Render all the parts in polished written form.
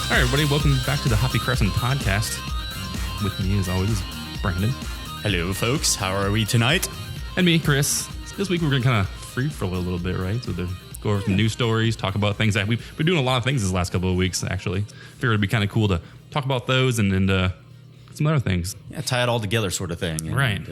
All right, everybody, welcome back to the Hoppy Craftsmen podcast. With me, as always, is Brandon. Hello, folks. How are we tonight? And me, Chris. This week, we're going to kind of free for a little bit, right? So, go over some news stories, talk about things that we've been doing a lot of things this last couple of weeks, actually. Figured it'd be kind of cool to talk about those and some other things. Yeah, tie it all together sort of thing. And, right.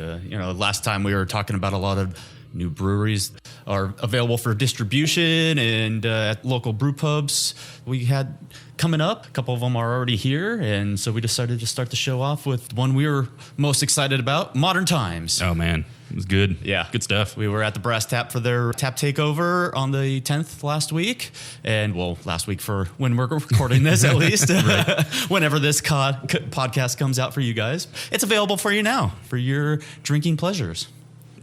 Last time we were talking about a lot of new breweries are available for distribution and at local brew pubs we had coming up. A couple of them are already here, and so we decided to start the show off with one we were most excited about, Modern Times. Oh, man. It was good. Yeah. Good stuff. We were at the Brass Tap for their tap takeover on the 10th last week. And, well, last week for when we're recording this, at least. Whenever this podcast comes out for you guys. It's available for you now for your drinking pleasures.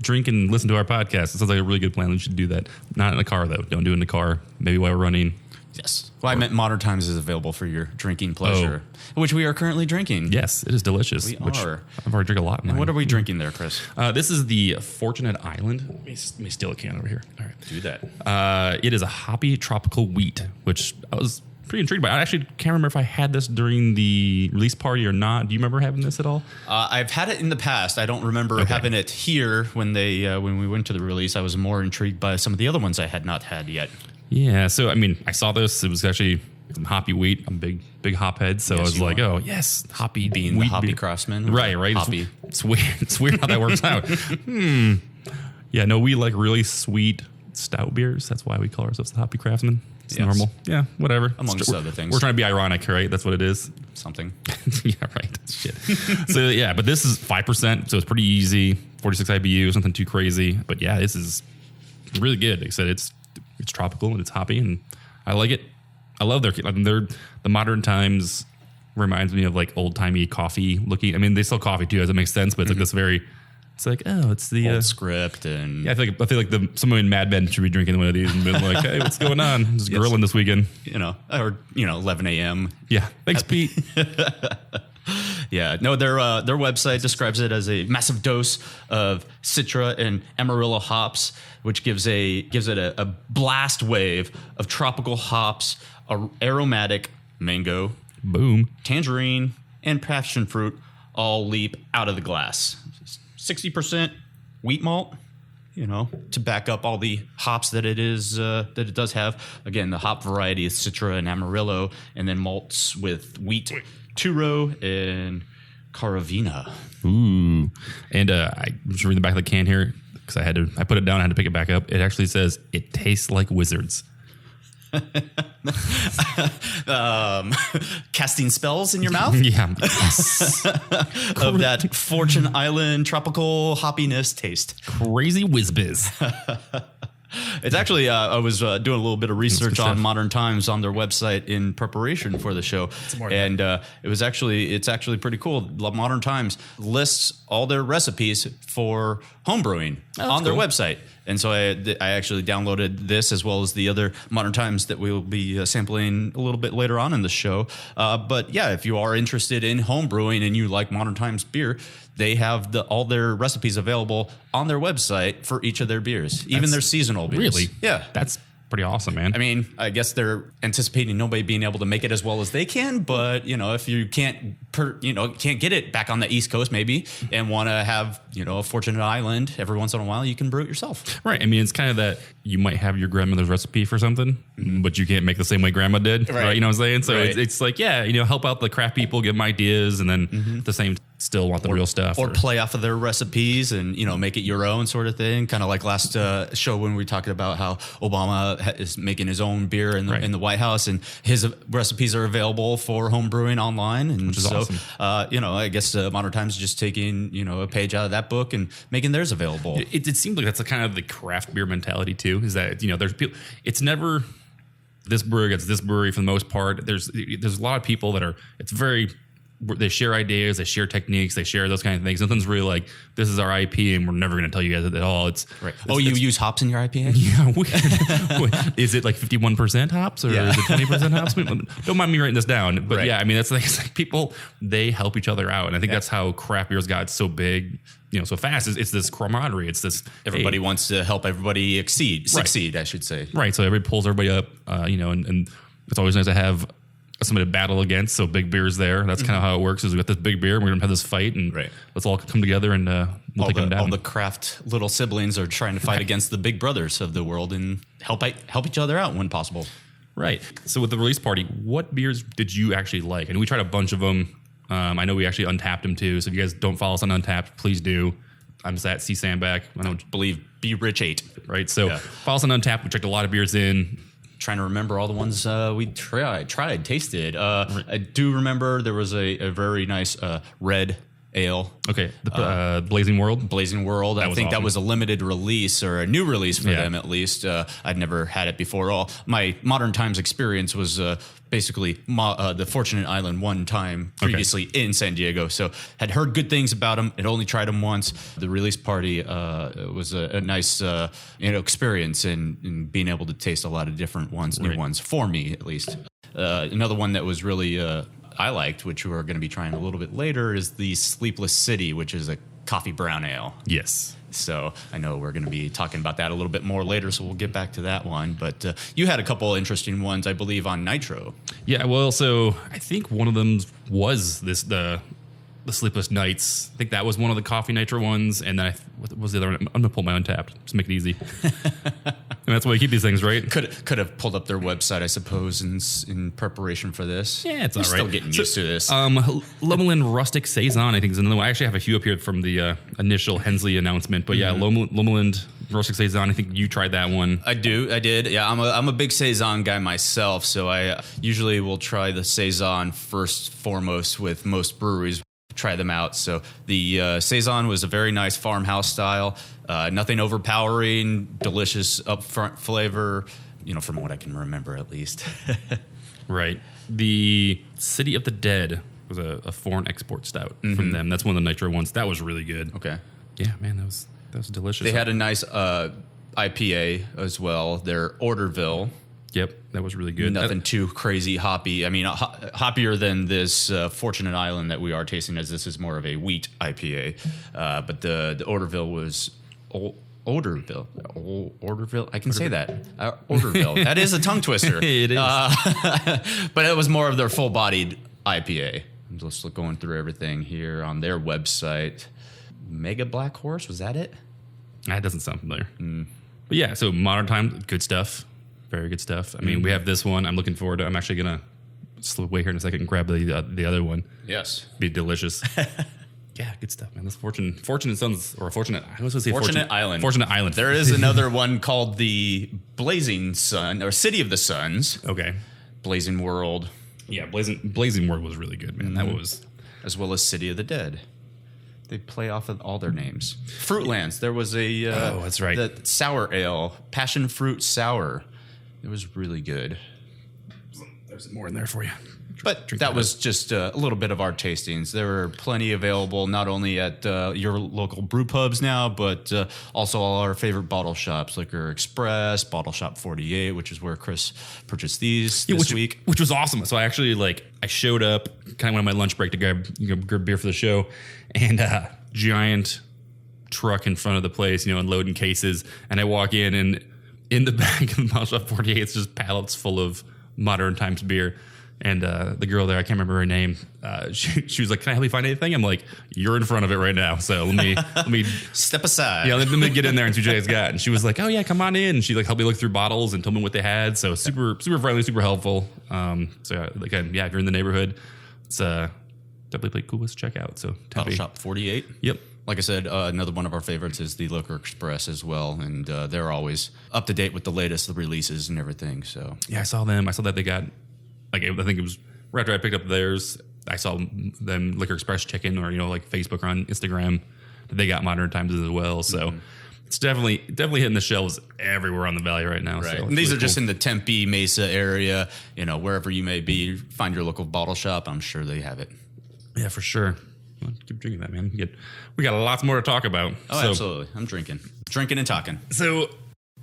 Drink and listen to our podcast. It sounds like a really good plan. We should do that. Not in the car, though. Don't do it in the car. Maybe while we're running. Yes. Well, I meant Modern Times is available for your drinking pleasure, which we are currently drinking. Yes, it is delicious. We are. I've already drank a lot. And what are we drinking there, Chris? This is the Fortunate Island. Let me steal a can over here. All right. Do that. It is a hoppy tropical wheat, which I was pretty intrigued by. I actually can't remember if I had this during the release party or not. Do you remember having this at all? I've had it in the past. I don't remember having it here when we went to the release. I was more intrigued by some of the other ones I had not had yet. Yeah, so I mean, I saw this. It was actually some hoppy wheat. I'm a big hop head, so I was like, "Oh yes, hoppy being wheat the Hoppy Craftsmen." Right. Hoppy. It's weird. It's weird how that works out. Yeah, no, we like really sweet stout beers. That's why we call ourselves the Hoppy Craftsmen. It's normal. Yeah, whatever. Amongst other things. We're trying to be ironic, right? That's what it is. Something. Yeah, right. Shit. So yeah, but this is 5%, so it's pretty easy. 46 IBU, nothing too crazy. But yeah, this is really good. Like I said, it's tropical and it's hoppy, and I like it. I love the Modern Times reminds me of like old timey coffee looking. I mean, they sell coffee too, as it makes sense, but it's like this very. It's like, oh, it's the old script, and yeah. I feel like someone in Mad Men should be drinking one of these and being like, hey, what's going on? Just grilling this weekend, or 11 a.m. Yeah, thanks, Pete. Yeah, no, their website describes it as a massive dose of Citra and Amarillo hops, which gives it a blast wave of tropical hops, aromatic mango, boom, tangerine, and passion fruit all leap out of the glass. 60% wheat malt, to back up all the hops that it does have. Again, the hop variety is Citra and Amarillo, and then malts with wheat, Turo, and Caravina. Ooh. And I was reading the back of the can here because I put it down, I had to pick it back up. It actually says, it tastes like wizards. Casting spells in your mouth? Yeah. Yes. Of that Fortune Island tropical hoppiness taste. Crazy whiz-biz. It's actually, I was doing a little bit of research on Modern Times on their website in preparation for the show. And it's actually pretty cool. Modern Times lists all their recipes for homebrewing on their website. And so I actually downloaded this as well as the other Modern Times that we'll be sampling a little bit later on in the show. But yeah, if you are interested in homebrewing and you like Modern Times beer, they have all their recipes available on their website for each of their beers, even their seasonal beers. Really? Yeah. That's pretty awesome, man. I mean, I guess they're anticipating nobody being able to make it as well as they can, but if you can't get it back on the East Coast maybe and want to have, a Fortunate Island every once in a while, you can brew it yourself. Right. I mean, it's kind of that you might have your grandmother's recipe for something, but you can't make the same way grandma did. Right. You know what I'm saying? So it's like, yeah, help out the craft people, give them ideas, and then at the same still want the real stuff. Or play off of their recipes and, make it your own sort of thing. Kind of like last show when we were talking about how Obama is making his own beer in the White House, and his recipes are available for home brewing online. And which is awesome. I guess Modern Times is just taking, a page out of that book and making theirs available. It seems like that's a kind of the craft beer mentality too, is that, there's people, it's never this brewery against this brewery for the most part. There's a lot of people that they share ideas, they share techniques, they share those kind of things. Nothing's really like, this is our IP and we're never going to tell you guys at all. It's right. You use hops in your IPA? Yeah. Weird. Is it like 51% hops or is it 20% hops? Don't mind me writing this down. But yeah, I mean, it's like people, they help each other out. And I think that's how craft beers got so big, so fast. It's this camaraderie. It's this. Everybody wants to help everybody succeed, I should say. Right. So everybody pulls everybody up, and it's always nice to have somebody to battle against. So big beer's there. That's kind of how it works. Is we got this big beer, and we're gonna have this fight, and let's all come together and we'll take them down. All the craft little siblings are trying to fight against the big brothers of the world and help each other out when possible. Right. So with the release party, what beers did you actually like? And we tried a bunch of them. I know we actually untapped them too. So if you guys don't follow us on Untapped, please do. I'm just at C Sandback. I don't believe Be Rich 8. Right. So follow us on Untapped. We checked a lot of beers in. Trying to remember all the ones we tried, tasted. I do remember there was a very nice red ale. Okay. The Blazing World. Blazing World. I think awesome. That was a limited release or a new release for them at least. I'd never had it before. My Modern Times experience was basically the Fortunate Island one time previously in San Diego. So had heard good things about them. Had only tried them once. The release party was a nice experience in being able to taste a lot of different ones, new ones, for me at least. Another one that was really... I liked, which we're going to be trying a little bit later, is the Sleepless City, which is a coffee brown ale. Yes. So I know we're going to be talking about that a little bit more later, so we'll get back to that one. But you had a couple interesting ones, I believe, on Nitro. Yeah, well, so I think one of them was the Sleepless Nights. I think that was one of the Coffee Nitro ones. And then what was the other one? I'm going to pull my Untapped. Just make it easy. And that's why we keep these things, right? Could have pulled up their website, I suppose, in preparation for this. Yeah, it's all right. Still getting used to this. Lommelin Rustic Saison, I think, is another one. I actually have a few up here from the initial Hensley announcement. But yeah, Lommelin Rustic Saison, I think you tried that one. I did. Yeah, I'm a big Saison guy myself, so I usually will try the Saison first foremost with most breweries. Try them out. So the Saison was a very nice farmhouse style. Nothing overpowering, delicious upfront flavor, from what I can remember at least. Right. The City of the Dead was a foreign export stout from them. That's one of the Nitro ones. That was really good. Okay. Yeah, man, that was delicious. They had a nice IPA as well. Their Orderville. Yep, that was really good. Nothing too crazy hoppy. I mean, hoppier than this Fortunate Island that we are tasting, as this is more of a wheat IPA. But the Orderville was Orderville. I can say that. Orderville. That is a tongue twister. It is. But it was more of their full-bodied IPA. I'm just going through everything here on their website. Mega Black Horse, was that it? That doesn't sound familiar. But yeah, so Modern Times, good stuff. Very good stuff. I mean, we have this one. I'm looking forward to. I'm actually gonna slip away here in a second and grab the other one. Yes, be delicious. Yeah, good stuff, man. This Fortunate Sons or Fortunate. I was going to say Fortunate Island. Fortunate Island. There is another one called the Blazing Sun or City of the Suns. Okay, Blazing World. Yeah, Blazing World was really good, man. That was, as well as City of the Dead. They play off of all their names. Fruitlands. There was a that's right. The sour ale, passion fruit sour. It was really good. There's more in there for you. But that was just a little bit of our tastings. There were plenty available, not only at your local brew pubs now, but also all our favorite bottle shops, Liquor Express, Bottle Shop 48, which is where Chris purchased these this week. Which was awesome. So I actually, I showed up, kind of went on my lunch break to grab beer for the show, and giant truck in front of the place, unloading cases, and I walk in, and in the back of the Bottle Shop 48, it's just pallets full of Modern Times beer. And the girl there, I can't remember her name. She was like, "Can I help you find anything?" I'm like, "You're in front of it right now, so let me step aside." Yeah, let me get in there and see what you guys got. And she was like, "Oh yeah, come on in." And she helped me look through bottles and told me what they had. So super friendly, super helpful. So again, if you're in the neighborhood, it's definitely cool place to check out. So Bottle Shop 48. Yep. Like I said, another one of our favorites is the Liquor Express as well, and they're always up to date with the latest releases and everything. So yeah, I saw them. I saw that they got. I think it was right after I picked up theirs, I saw them Liquor Express chicken or, Facebook or on Instagram that they got Modern Times as well. So it's definitely hitting the shelves everywhere on the valley right now. Right. So and these are just in the Tempe, Mesa area, wherever you may be, find your local bottle shop. I'm sure they have it. Yeah, for sure. Well, keep drinking that, man. We got lots more to talk about. Oh, absolutely. I'm drinking and talking. So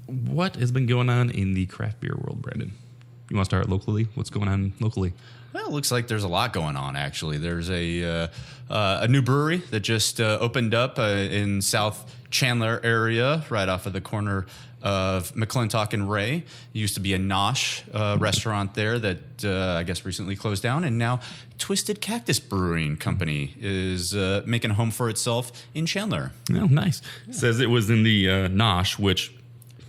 what has been going on in the craft beer world, Brandon? You want to start locally? What's going on locally? Well, it looks like there's a lot going on, actually. There's a new brewery that just opened up in Chandler area, right off of the corner of McClintock and Ray. It used to be a Nosh restaurant there that I guess recently closed down, and now Twisted Cactus Brewing Company is making a home for itself in Chandler. Oh, nice. Yeah. Says it was in the Nosh, which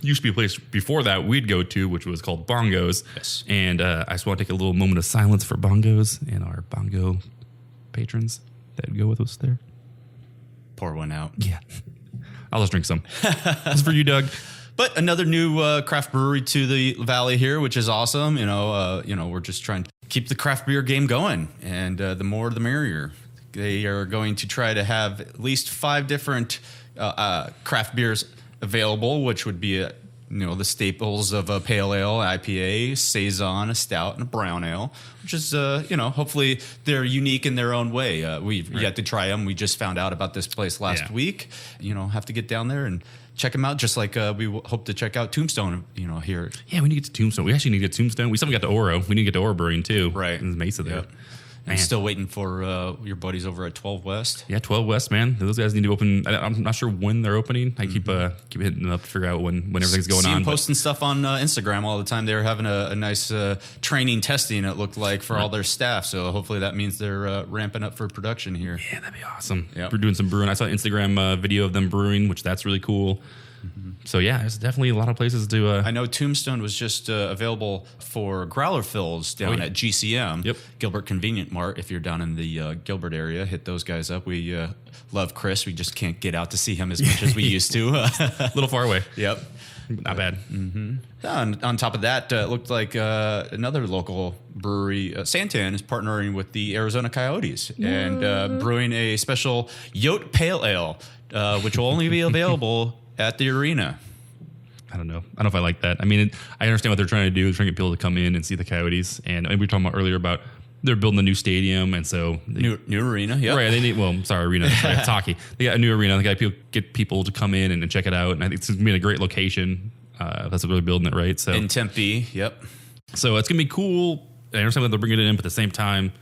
used to be a place before that we'd go to, which was called Bongos. Yes. And I just want to take a little moment of silence for Bongos and our Bongo patrons that would go with us there. Pour one out. Yeah. I'll just drink some. This is for you, Doug. But another new craft brewery to the valley here, which is awesome. We're just trying to keep the craft beer game going, and the more the merrier. They are going to try to have at least 5 different craft beers available, which would be the staples of a pale ale, IPA, saison, a stout, and a brown ale, which is hopefully they're unique in their own way. We've yet to try them. We just found out about this place last week. Have to get down there and check them out, just like we hope to check out Tombstone, here. Yeah, we need to get to Tombstone. We actually need to get Tombstone. We still haven't got to Oro. We need to get to Oro Brewing too. Right. In Mesa there. Yep. And still waiting for your buddies over at 12 West. Yeah, 12 West, man. Those guys need to open. I'm not sure when they're opening. I keep hitting them up to figure out when everything's going on. Posting stuff on Instagram all the time. They were having a nice training testing, it looked like, for all their staff. So hopefully that means they're ramping up for production here. Yeah, that'd be awesome. Yep. We're doing some brewing. I saw an Instagram video of them brewing, which that's really cool. Mm-hmm. So yeah, there's definitely a lot of places to. I know Tombstone was just available for growler fills down at GCM. Yep. Gilbert Convenient Mart. If you're down in the Gilbert area, hit those guys up. We love Chris. We just can't get out to see him as much as we used to. A little far away. Yep. Not bad. Mm-hmm. On top of that, it looked like another local brewery, Santan, is partnering with the Arizona Coyotes and brewing a special Yote Pale Ale, which will only be available at the arena. I don't know. I don't know if I like that. I mean, I understand what they're trying to do. They're trying to get people to come in and see the Coyotes. And we were talking about earlier about they're building a new stadium. And so new arena. Yeah. Right. They need, arena. Sorry, it's hockey. They got a new arena. They got to get people to come in and check it out. And I think it's going to be a great location. That's what they're building it, right? So in Tempe. Yep. So it's going to be cool. I understand that they're bringing it in, but at the same time,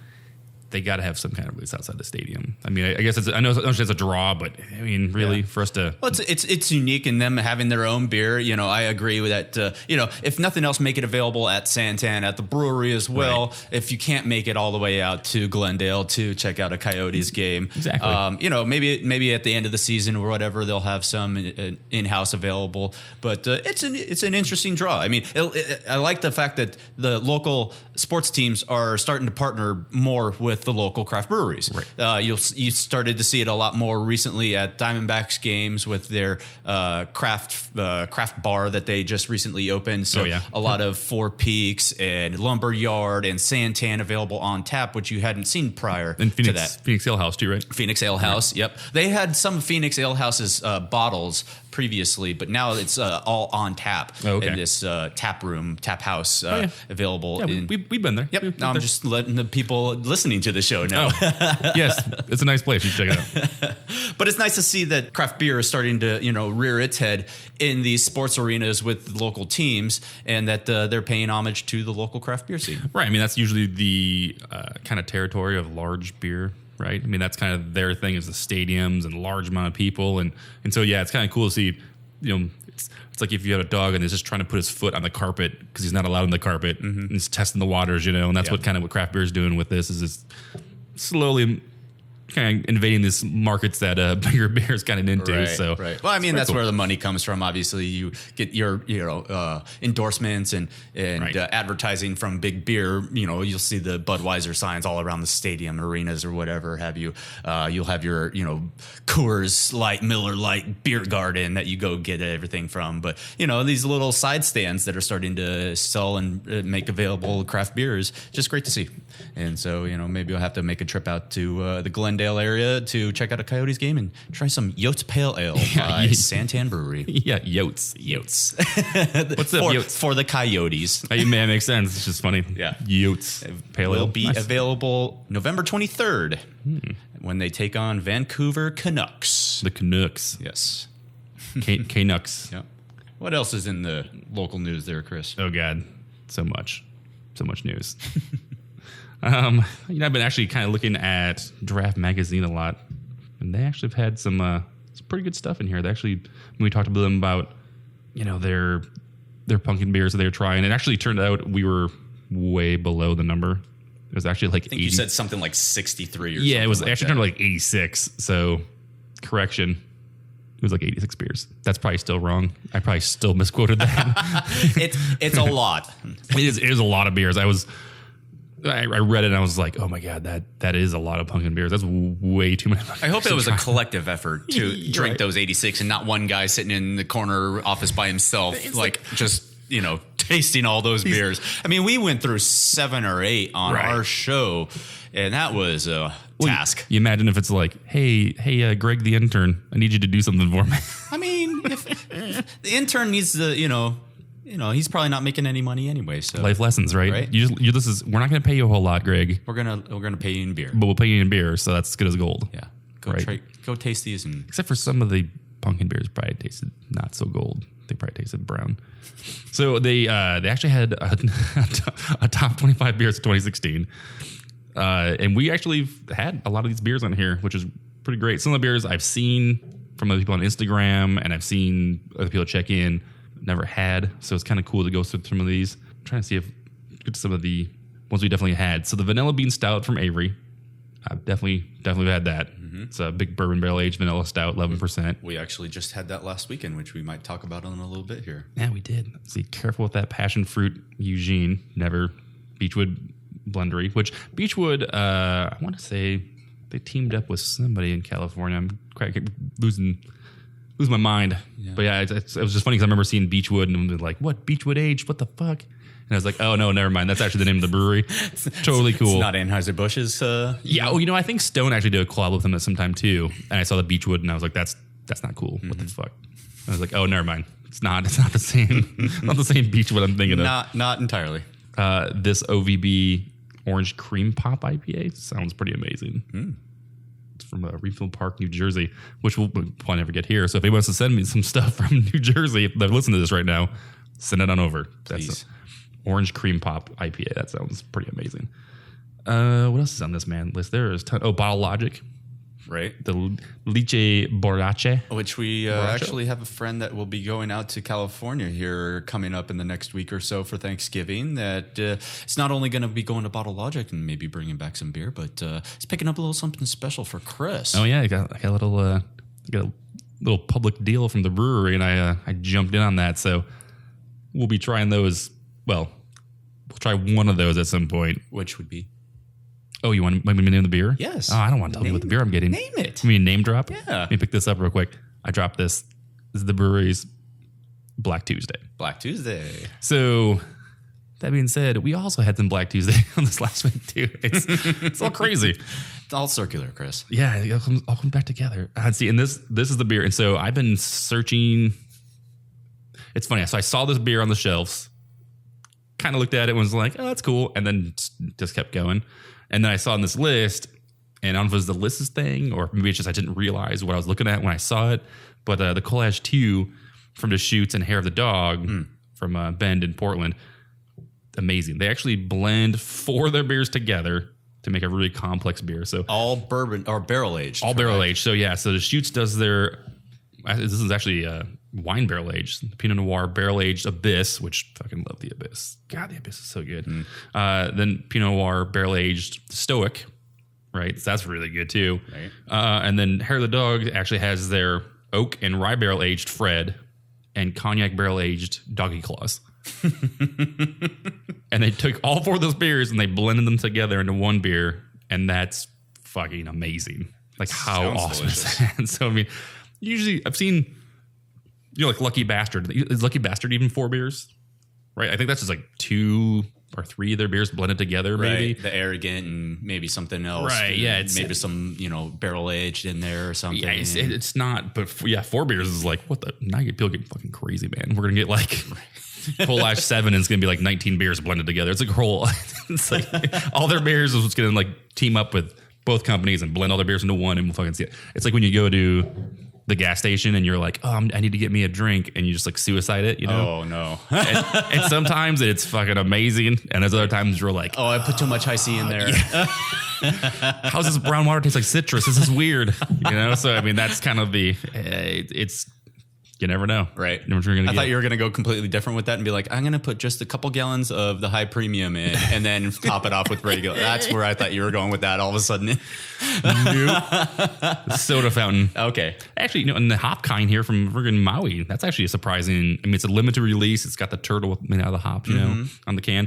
they got to have some kind of release outside the stadium. I mean, I guess I know it's a draw, but I mean, really, for us to... Well, it's unique in them having their own beer. I agree with that. If nothing else, make it available at Santan, at the brewery as well. Right. If you can't make it all the way out to Glendale to check out a Coyotes game. Exactly. Maybe at the end of the season or whatever, they'll have some in-house available. But it's an interesting draw. I mean, I like the fact that the local sports teams are starting to partner more with the local craft breweries. Right. You started to see it a lot more recently at Diamondbacks games with their craft bar that they just recently opened. So a lot of Four Peaks and Lumberyard and Santan available on tap, which you hadn't seen prior to that. Phoenix Ale House too, right? Phoenix Ale House, yep. They had some Phoenix Ale House's bottles previously, but now it's all on tap in this tap house available. Yeah, we've been there. Yep. Now I'm just letting the people listening to the show know. Yes, it's a nice place. You should check it out. But it's nice to see that craft beer is starting to, rear its head in these sports arenas with local teams, and that they're paying homage to the local craft beer scene. Right. I mean, that's usually the kind of territory of large beer. Right. I mean, that's kind of their thing is the stadiums and large amount of people. And so, yeah, it's kind of cool to see, it's like if you had a dog and he's just trying to put his foot on the carpet because he's not allowed on the carpet and he's testing the waters, and that's what craft beer is doing with this is it's slowly kind of invading these markets that bigger beer is kind of into. Right, so, right. Well, I mean, that's cool. Where the money comes from. Obviously, you get your endorsements and advertising from big beer. You'll see the Budweiser signs all around the stadium, arenas, or whatever have you. You'll have your Coors Light, Miller Light beer garden that you go get everything from. But these little side stands that are starting to sell and make available craft beers, just great to see. And so maybe I'll have to make a trip out to the Glendale area to check out a Coyotes game and try some Yotes Pale Ale by Santan Brewery. Yeah, Yotes. What's up, Yotes? For the Coyotes. Hey, man, makes sense. It's just funny. Yeah. Yotes Pale Ale will be available November 23rd when they take on Vancouver Canucks. The Canucks. Yes. Canucks. Yep. What else is in the local news there, Chris? Oh, God. So much news. I've been actually kind of looking at Draft Magazine a lot, and they actually have had some some pretty good stuff in here. They actually, when we talked to them about, their pumpkin beers that they were trying, it actually turned out we were way below the number. It was actually like 80. You said something like 63 or something. Yeah, it was actually turned out like 86. So, correction. It was like 86 beers. That's probably still wrong. I probably still misquoted that. It's a lot. It is a lot of beers. I read it and I was like, oh my God, that is a lot of pumpkin beers. That's way too many. I hope it was a collective effort to drink those 86 and not one guy sitting in the corner office by himself, just tasting all those beers. I mean, we went through 7 or 8 on our show, and that was a task. You imagine if it's like, hey, Greg the intern, I need you to do something for me. I mean, if the intern needs to, he's probably not making any money anyway. So life lessons, right? We're not going to pay you a whole lot, Greg. We're gonna pay you in beer, but we'll pay you in beer, so that's as good as gold. Yeah, go taste these, and except for some of the pumpkin beers, probably tasted not so gold. They probably tasted brown. So they actually had a top 25 beers of 2016, and we actually had a lot of these beers on here, which is pretty great. Some of the beers I've seen from other people on Instagram, and I've seen other people check in. Never had, so it's kind of cool to go through some of these. I'm trying to see if get some of the ones we definitely had. So the vanilla bean stout from Avery, I've definitely had that. Mm-hmm. It's a big bourbon barrel aged vanilla stout, 11%. We actually just had that last weekend, which we might talk about in a little bit here. Yeah, we did. See, careful with that passion fruit Eugene. Never Beechwood Blendery, which Beechwood, I want to say they teamed up with somebody in California. I'm losing my mind. Yeah. But yeah, it was just funny because I remember seeing Beechwood and I'm like, what? Beechwood aged? What the fuck? And I was like, oh, no, never mind. That's actually the name of the brewery. Totally cool. It's not Anheuser-Busch's. Yeah, I think Stone actually did a collab with them at some time too. And I saw the Beechwood and I was like, that's not cool. Mm-hmm. What the fuck? I was like, oh, never mind. It's not the same. Not the same Beechwood I'm thinking of. Not entirely. This OVB Orange Cream Pop IPA sounds pretty amazing. Mm. From Refill Park, New Jersey, which we'll probably never get here. So if anyone wants to send me some stuff from New Jersey, if they're listening to this right now, send it on over. Please. That's Orange Cream Pop IPA. That sounds pretty amazing. What else is on this list? There is Bottle Logic. Right. The Liche Borrache. Which we actually have a friend that will be going out to California here coming up in the next week or so for Thanksgiving. That it's not only going to be going to Bottle Logic and maybe bringing back some beer, but it's picking up a little something special for Chris. Oh, yeah. I got a little public deal from the brewery, and I jumped in on that. So we'll be trying those. Well, we'll try one of those at some point. Which would be? Oh, you want me to name the beer? Yes. Oh, I don't want to tell you what the beer I'm getting. Name it. You mean name drop? Yeah. Let me pick this up real quick. I dropped this. This is the brewery's Black Tuesday. Black Tuesday. So, that being said, we also had some Black Tuesday on this last week too. It's all crazy. It's all circular, Chris. Yeah, it all comes back together. See, and this is the beer. And so I've been searching. It's funny. So I saw this beer on the shelves, kind of looked at it and was like, oh, that's cool. And then just kept going. And then I saw on this list, and I don't know if it was the list's thing, or maybe it's just I didn't realize what I was looking at when I saw it. But the Collage 2 from Deschutes and Hair of the Dog from Bend in Portland, amazing. They actually blend 4 of their beers together to make a really complex beer. So all bourbon or barrel aged. All barrel aged. So yeah, so Deschutes does their. This is actually wine barrel aged, Pinot Noir barrel aged Abyss, which fucking love the Abyss. God, the Abyss is so good. Then Pinot Noir barrel aged Stoic, right? So that's really good too. Right. And then Hair of the Dog actually has their oak and rye barrel aged Fred and cognac barrel aged Doggy Claws. And they took all 4 of those beers and they blended them together into one beer, and that's fucking amazing. Like how awesome is that? So I mean, usually I've seen, like Lucky Bastard. Is Lucky Bastard even 4 beers? Right? I think that's just like 2 or 3 of their beers blended together, maybe. Right. The Arrogant and maybe something else. Right, yeah. Maybe some, barrel aged in there or something. Yeah, it's not, but 4 beers is like, what the? Now people get fucking crazy, man. We're going to get like Collage 7 and it's going to be like 19 beers blended together. It's like a whole, it's like all their beers is what's going to like team up with both companies and blend all their beers into one, and we'll fucking see it. It's like when you go to the gas station and you're like, oh, I need to get me a drink, and you just like suicide it, you know? Oh no. and sometimes it's fucking amazing, and there's other times you're like, oh, I put too much Hi-C in there. Yeah. How's this brown water taste like citrus? This is weird, you know? So I mean, that's kind of it's. You never know. Right. Never sure you're gonna I thought you were going to go completely different with that and be like, I'm going to put just a couple gallons of the high premium in and then top it off with regular. That's where I thought you were going with that all of a sudden. Nope. Soda fountain. Okay. Actually, and the hop kind here from friggin' Maui, that's actually a surprising. I mean, it's a limited release. It's got the turtle made out of the hops, you know, on the can.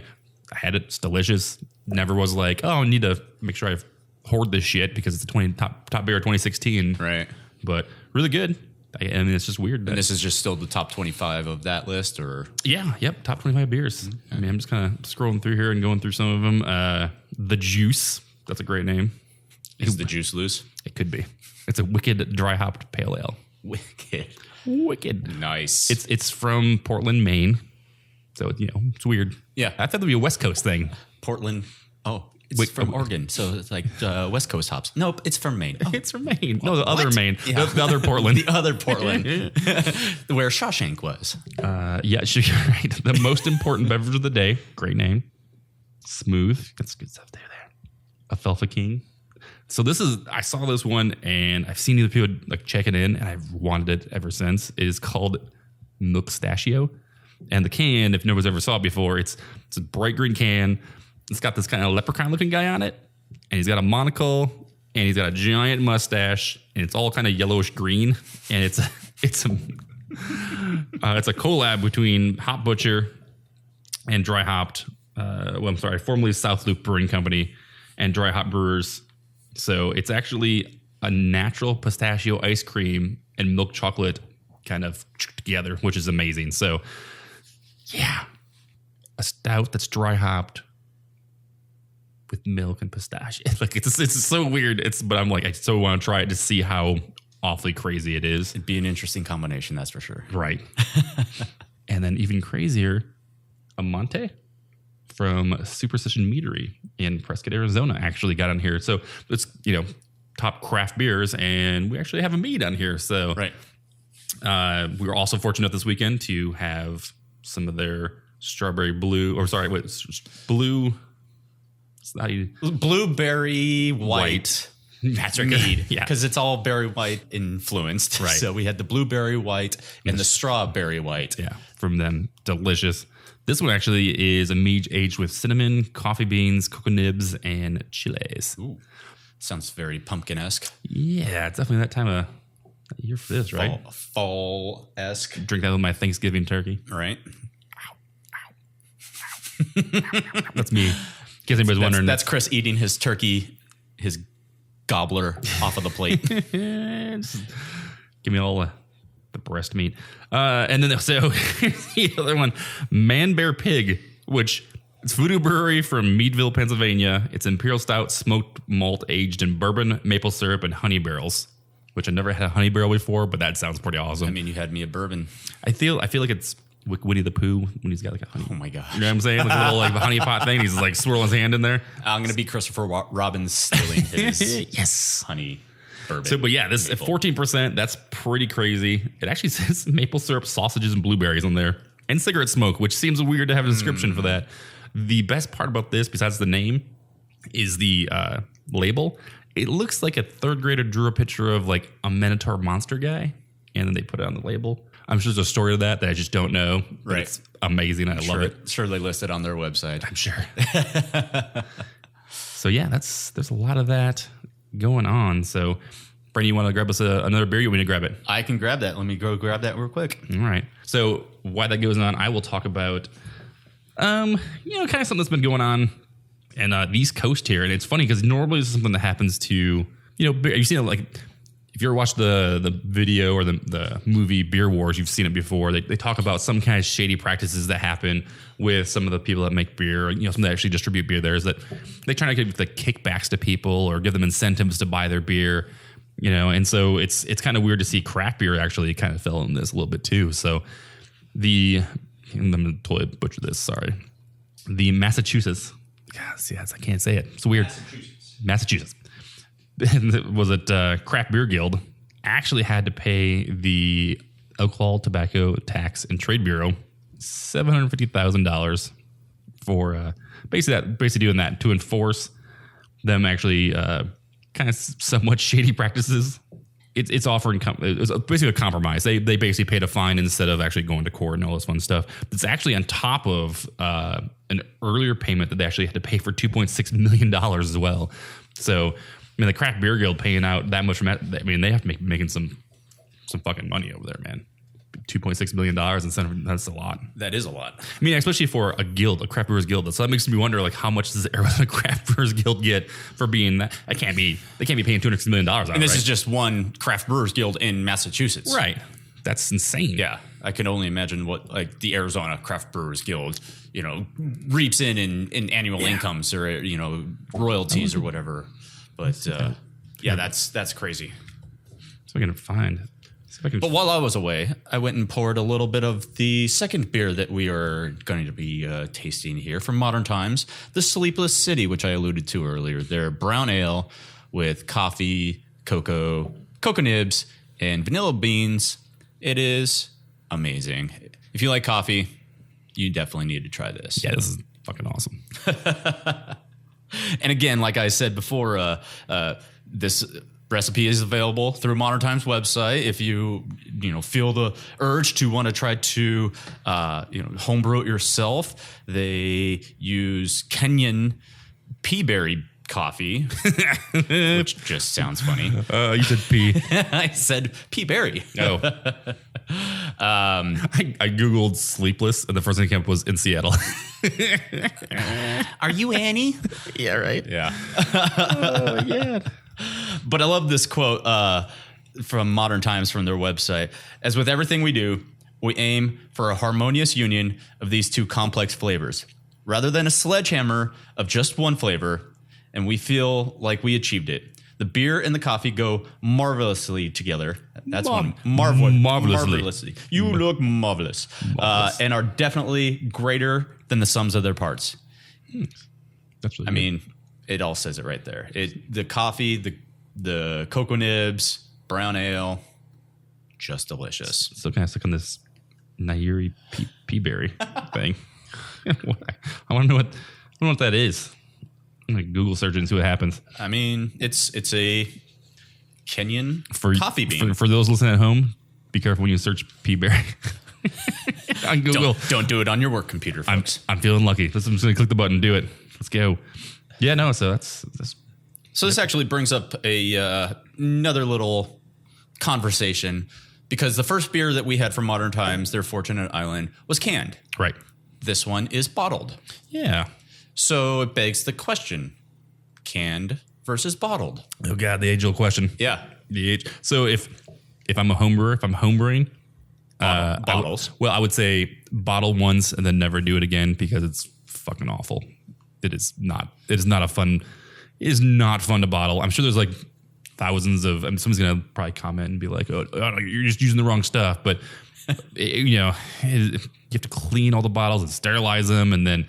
I had it. It's delicious. Never was like, oh, I need to make sure I hoard this shit because it's the top beer of 2016. Right. But really good. I mean, it's just weird. And this is just still the top 25 of that list, or? Yeah, yep, top 25 beers. Okay. I mean, I'm just kind of scrolling through here and going through some of them. The Juice, that's a great name. Is the juice loose? It could be. It's a wicked dry hopped pale ale. Wicked. Nice. It's from Portland, Maine. So, you know, it's weird. Yeah. I thought that'd be a West Coast thing. Portland. Oh. It's from Oregon, so it's like West Coast hops. Nope, it's from Maine. Oh. It's from Maine. No, the other Maine. Yeah. The other Portland. The other Portland. Where Shawshank was. Yeah, sure, you're right. The most important beverage of the day. Great name. Smooth. That's good stuff there. Alfalfa King. So I saw this one, and I've seen other people like check it in, and I've wanted it ever since. It is called Milk Pistachio. And the can, if nobody's ever saw it before, it's a bright green can. It's got this kind of leprechaun looking guy on it, and he's got a monocle, and he's got a giant mustache, and it's all kind of yellowish green, and it's a collab between Hop Butcher and Dry Hopped. Formerly South Loop Brewing Company and Dry Hop Brewers. So it's actually a natural pistachio ice cream and milk chocolate kind of together, which is amazing. So yeah, a stout that's dry hopped with milk and pistachio. Like it's so weird. But I'm like, I so want to try it to see how awfully crazy it is. It'd be an interesting combination, that's for sure. Right. And then even crazier, a Monte from Superstition Meadery in Prescott, Arizona actually got on here. So it's, you know, top craft beers, and we actually have a mead on here. So right. We were also fortunate this weekend to have some of their blueberry white. That's right. Mead. Yeah. Because it's all berry white influenced. Right. So we had the blueberry white and the strawberry white. Yeah. From them. Delicious. This one actually is a mead aged with cinnamon, coffee beans, cocoa nibs, and chiles. Ooh. Sounds very pumpkin-esque. Yeah, it's definitely that time of year for this, right? Fall-esque. Drink that with my Thanksgiving turkey. Right. That's me. In case anybody's wondering. That's Chris eating his turkey, his gobbler off of the plate. Just give me all the breast meat. And then so the other one, Man Bear Pig, which it's Voodoo Brewery from Meadville, Pennsylvania. It's Imperial Stout, smoked malt aged in bourbon, maple syrup, and honey barrels. Which I never had a honey barrel before, but that sounds pretty awesome. I mean, you had me a bourbon. I feel like it's Winnie the Pooh when he's got like a honey. Oh my gosh. You know what I'm saying? Like a little like honey pot thing. He's like swirling his hand in there. I'm going to be Christopher Robin stealing his yes. honey bourbon. So, but yeah, this is 14%. That's pretty crazy. It actually says maple syrup, sausages, and blueberries on there. And cigarette smoke, which seems weird to have a description for that. The best part about this, besides the name, is the label. It looks like a third grader drew a picture of like a Minotaur monster guy, and then they put it on the label. I'm sure there's a story to that I just don't know. Right. It's amazing. I love it. Sure they listed on their website. I'm sure. So yeah, there's a lot of that going on. So Brandon, you want to grab us another beer? You want me to grab it? I can grab that. Let me go grab that real quick. All right. So while that goes on, I will talk about, kind of something that's been going on in the East Coast here. And it's funny because normally this is something that happens to, you've seen it like, if you ever watched the video or the movie Beer Wars, you've seen it before. They talk about some kind of shady practices that happen with some of the people that make beer, some that actually distribute beer there, is that they try to give the kickbacks to people or give them incentives to buy their beer, and so it's kind of weird to see craft beer actually kind of fell in this a little bit too. So I'm going to totally butcher this, sorry. The Massachusetts, I can't say it. It's weird. Massachusetts. Was it Craft Beer Guild actually had to pay the Alcohol, Tobacco Tax and Trade Bureau $750,000 for basically doing that to enforce them actually kind of somewhat shady practices. It's offering it's basically a compromise. They basically paid a fine instead of actually going to court and all this fun stuff. It's actually on top of an earlier payment that they actually had to pay for $2.6 million as well. So, I mean, the Craft Beer Guild paying out that much from that, I mean, they have to making some fucking money over there, man. $2.6 million that's a lot. That is a lot. I mean, especially for a guild, a craft brewers guild. So that makes me wonder, like, how much does the craft brewers guild get for being that? They can't be paying $260 million out. And this is just one craft brewers guild in Massachusetts, right? That's insane. Yeah, I can only imagine what like the Arizona Craft Brewers Guild, reaps in annual incomes or royalties or whatever. But yeah, that's crazy. So I can find. But while I was away, I went and poured a little bit of the second beer that we are going to be tasting here from Modern Times, the Sleepless City, which I alluded to earlier. They're brown ale with coffee, cocoa nibs, and vanilla beans. It is amazing. If you like coffee, you definitely need to try this. Yeah, this is fucking awesome. And again, like I said before, this recipe is available through Modern Times website. If you feel the urge to want to try to homebrew it yourself, they use Kenyan peaberry coffee, which just sounds funny. You said pea. I said peaberry. Oh. I googled sleepless, and the first thing that came up was in Seattle. Are you Annie? Yeah, right. Yeah. Oh yeah. But I love this quote from Modern Times from their website. As with everything we do, we aim for a harmonious union of these two complex flavors, rather than a sledgehammer of just one flavor, and we feel like we achieved it. The beer and the coffee go marvelously together. That's one. Marvelously. You look marvelous. And are definitely greater than the sums of their parts. That's really I mean, it all says it right there. The coffee, the cocoa nibs, brown ale, just delicious. Still kind of stuck on this Nairi peaberry thing. I want to know what that is. I'm gonna Google search it and see what happens. I mean, it's a Kenyan coffee bean. For those listening at home, be careful when you search peaberry on Google. Don't do it on your work computer, folks. I'm feeling lucky. I'm just gonna click the button and do it. Let's go. Yeah, no. So that's. So this actually brings up another little conversation, because the first beer that we had from Modern Times, their Fortunate Island, was canned. Right. This one is bottled. Yeah. So it begs the question: canned versus bottled. Oh God, the age-old question. Yeah. So if I'm a home brewer, if I'm homebrewing, bottles. I would say bottle once and then never do it again, because it's fucking awful. It is not fun to bottle. I'm sure there's like thousands of. Someone's gonna probably comment and be like, "Oh, you're just using the wrong stuff." But you have to clean all the bottles and sterilize them, and then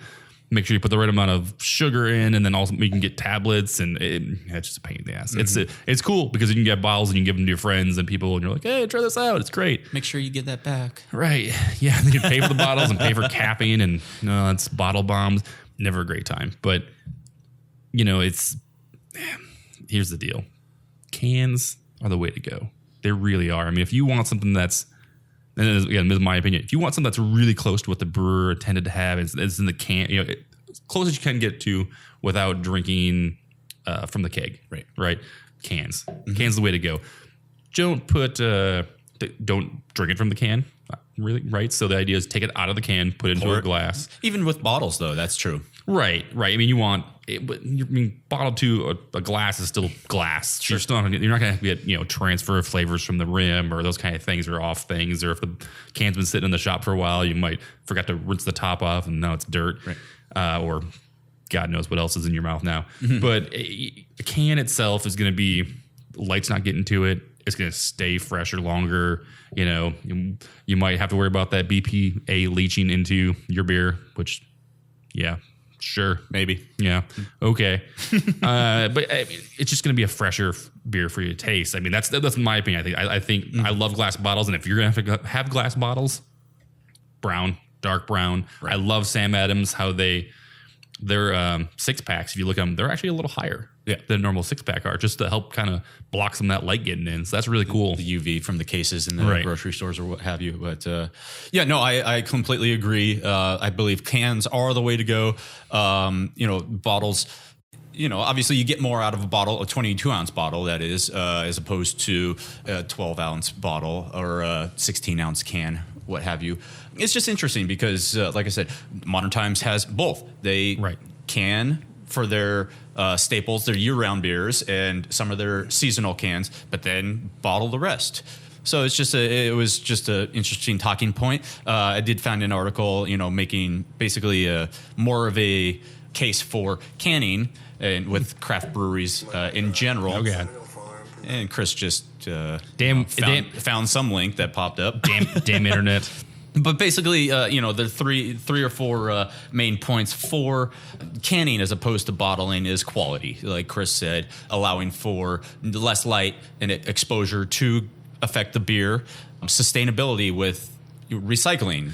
make sure you put the right amount of sugar in, and then also you can get tablets, and it's just a pain in the ass. Mm-hmm. It's cool because you can get bottles and you can give them to your friends and people, and you're like, hey, try this out. It's great. Make sure you get that back. Right. Yeah. They can pay for the bottles and pay for capping, and it's bottle bombs. Never a great time. But, here's the deal. Cans are the way to go. They really are. I mean, if you want something that's, and again, this is my opinion, if you want something that's really close to what the brewer intended to have, it's in the can, as close as you can get to without drinking from the keg. Right. Cans. Mm-hmm. Cans is the way to go. Don't drink it from the can. Really, right? So the idea is take it out of the can, put it into a glass. Even with bottles, though, that's true. Right. I mean, you want it, but bottled to a glass is still glass. Sure. You're not going to get transfer of flavors from the rim or those kind of things, or off things. Or if the can's been sitting in the shop for a while, you might forgot to rinse the top off, and now it's dirt. Right. Or God knows what else is in your mouth now. Mm-hmm. But the can itself is going to be light's not getting to it. It's going to stay fresher longer. You might have to worry about that BPA leaching into your beer, which, yeah, Sure. maybe. Yeah. Okay. But I mean, it's just going to be a fresher beer for you to taste. I mean, that's my opinion. I think I love glass bottles, and if you're going to have glass bottles, brown, dark brown. Right. I love Sam Adams, how their 6-packs, if you look at them, they're actually a little higher than normal 6-pack are, just to help kind of block some of that light getting in. So that's really cool. The UV from the cases in the grocery stores or what have you. But I completely agree. I believe cans are the way to go. Bottles, obviously you get more out of a bottle, a 22-ounce bottle, that is, as opposed to a 12-ounce bottle or a 16-ounce can, what have you. It's just interesting because, like I said, Modern Times has both. They can for their staples, their year-round beers, and some of their seasonal cans, but then bottle the rest. So it was just an interesting talking point. I did find an article, making basically more of a case for canning and with craft breweries in general. Oh, God. And Chris just found some link that popped up. Damn internet. But basically, the three or four main points for canning as opposed to bottling is quality. Like Chris said, allowing for less light and exposure to affect the beer. Sustainability with recycling.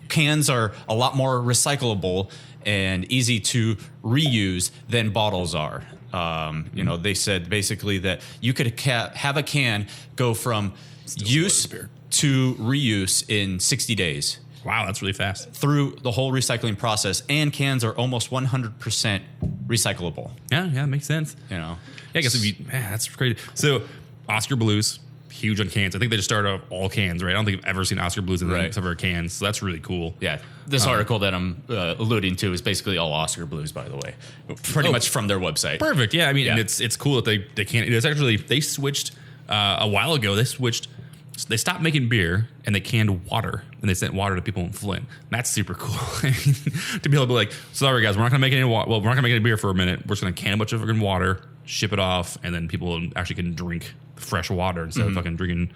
Cans are a lot more recyclable and easy to reuse than bottles are. They said basically that you could have a can go from use to reuse in 60 days. Wow, that's really fast. Through the whole recycling process, and cans are almost 100% recyclable. Yeah, makes sense. Yeah, I guess that's crazy. So, Oscar Blues, huge on cans. I think they just started off all cans, right? I don't think I've ever seen Oscar Blues in except for cans. So that's really cool. Yeah, this article that I'm alluding to is basically all Oscar Blues, by the way, pretty much from their website. Perfect. Yeah, I mean, and it's cool that they can't. It's actually they switched a while ago. They stopped making beer and they canned water, and they sent water to people in Flint. And that's super cool. To be able to be like, sorry guys, we're not gonna make any water. Well, we're not gonna make any beer for a minute. We're just gonna can a bunch of fucking water, ship it off, and then people actually can drink fresh water instead of fucking drinking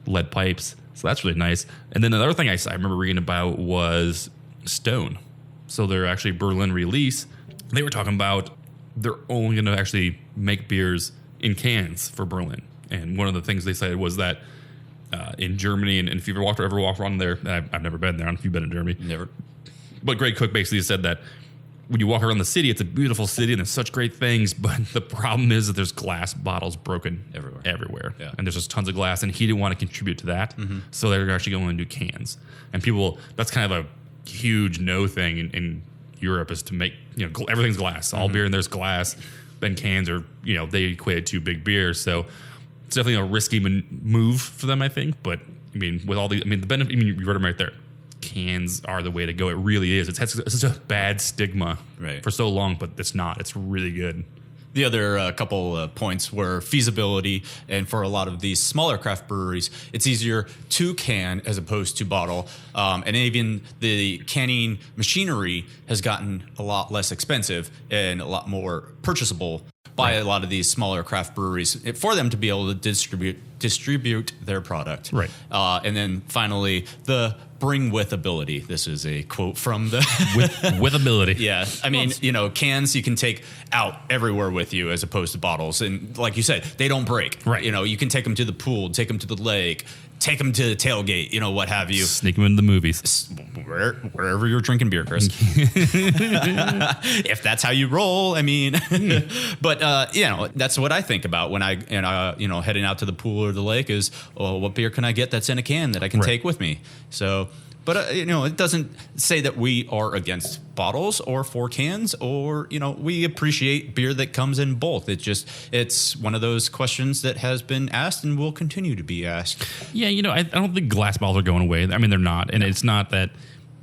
lead pipes. So that's really nice. And then the other thing I remember reading about was Stone. So they're actually Berlin release. They were talking about they're only gonna actually make beers in cans for Berlin. And one of the things they said was that in Germany, and if you've ever walked around there, I've never been there. I don't know if you've been in Germany. Never. But Greg Cook basically said that when you walk around the city, it's a beautiful city and there's such great things, but the problem is that there's glass bottles broken everywhere. Yeah. And there's just tons of glass, and he didn't want to contribute to that. Mm-hmm. So they're actually going to do cans. And people, that's kind of a huge no thing in Europe, is to make, everything's glass. All beer and there's glass. Then cans are, they equate it to big beers. So it's definitely a risky move for them, I think. But I mean, with all the benefit, you read them right there. Cans are the way to go. It really is. It's had such a bad stigma for so long, but it's not. It's really good. The other couple points were feasibility, and for a lot of these smaller craft breweries, it's easier to can as opposed to bottle. And even the canning machinery has gotten a lot less expensive and a lot more purchasable by a lot of these smaller craft breweries for them to be able to distribute their product. Right. And then finally, the bring with ability. This is a quote from the with ability. Yeah. I mean, cans you can take out everywhere with you as opposed to bottles. And like you said, they don't break. Right. You can take them to the pool, take them to the lake, take them to the tailgate, what have you. Sneak them in the movies. Wherever you're drinking beer, Chris. If that's how you roll, I mean. But, that's what I think about when I, heading out to the pool or the lake is, what beer can I get that's in a can that I can take with me? So, but, it doesn't say that we are against bottles or for cans or, we appreciate beer that comes in both. It's one of those questions that has been asked and will continue to be asked. Yeah, I don't think glass bottles are going away. I mean, they're not. And it's not that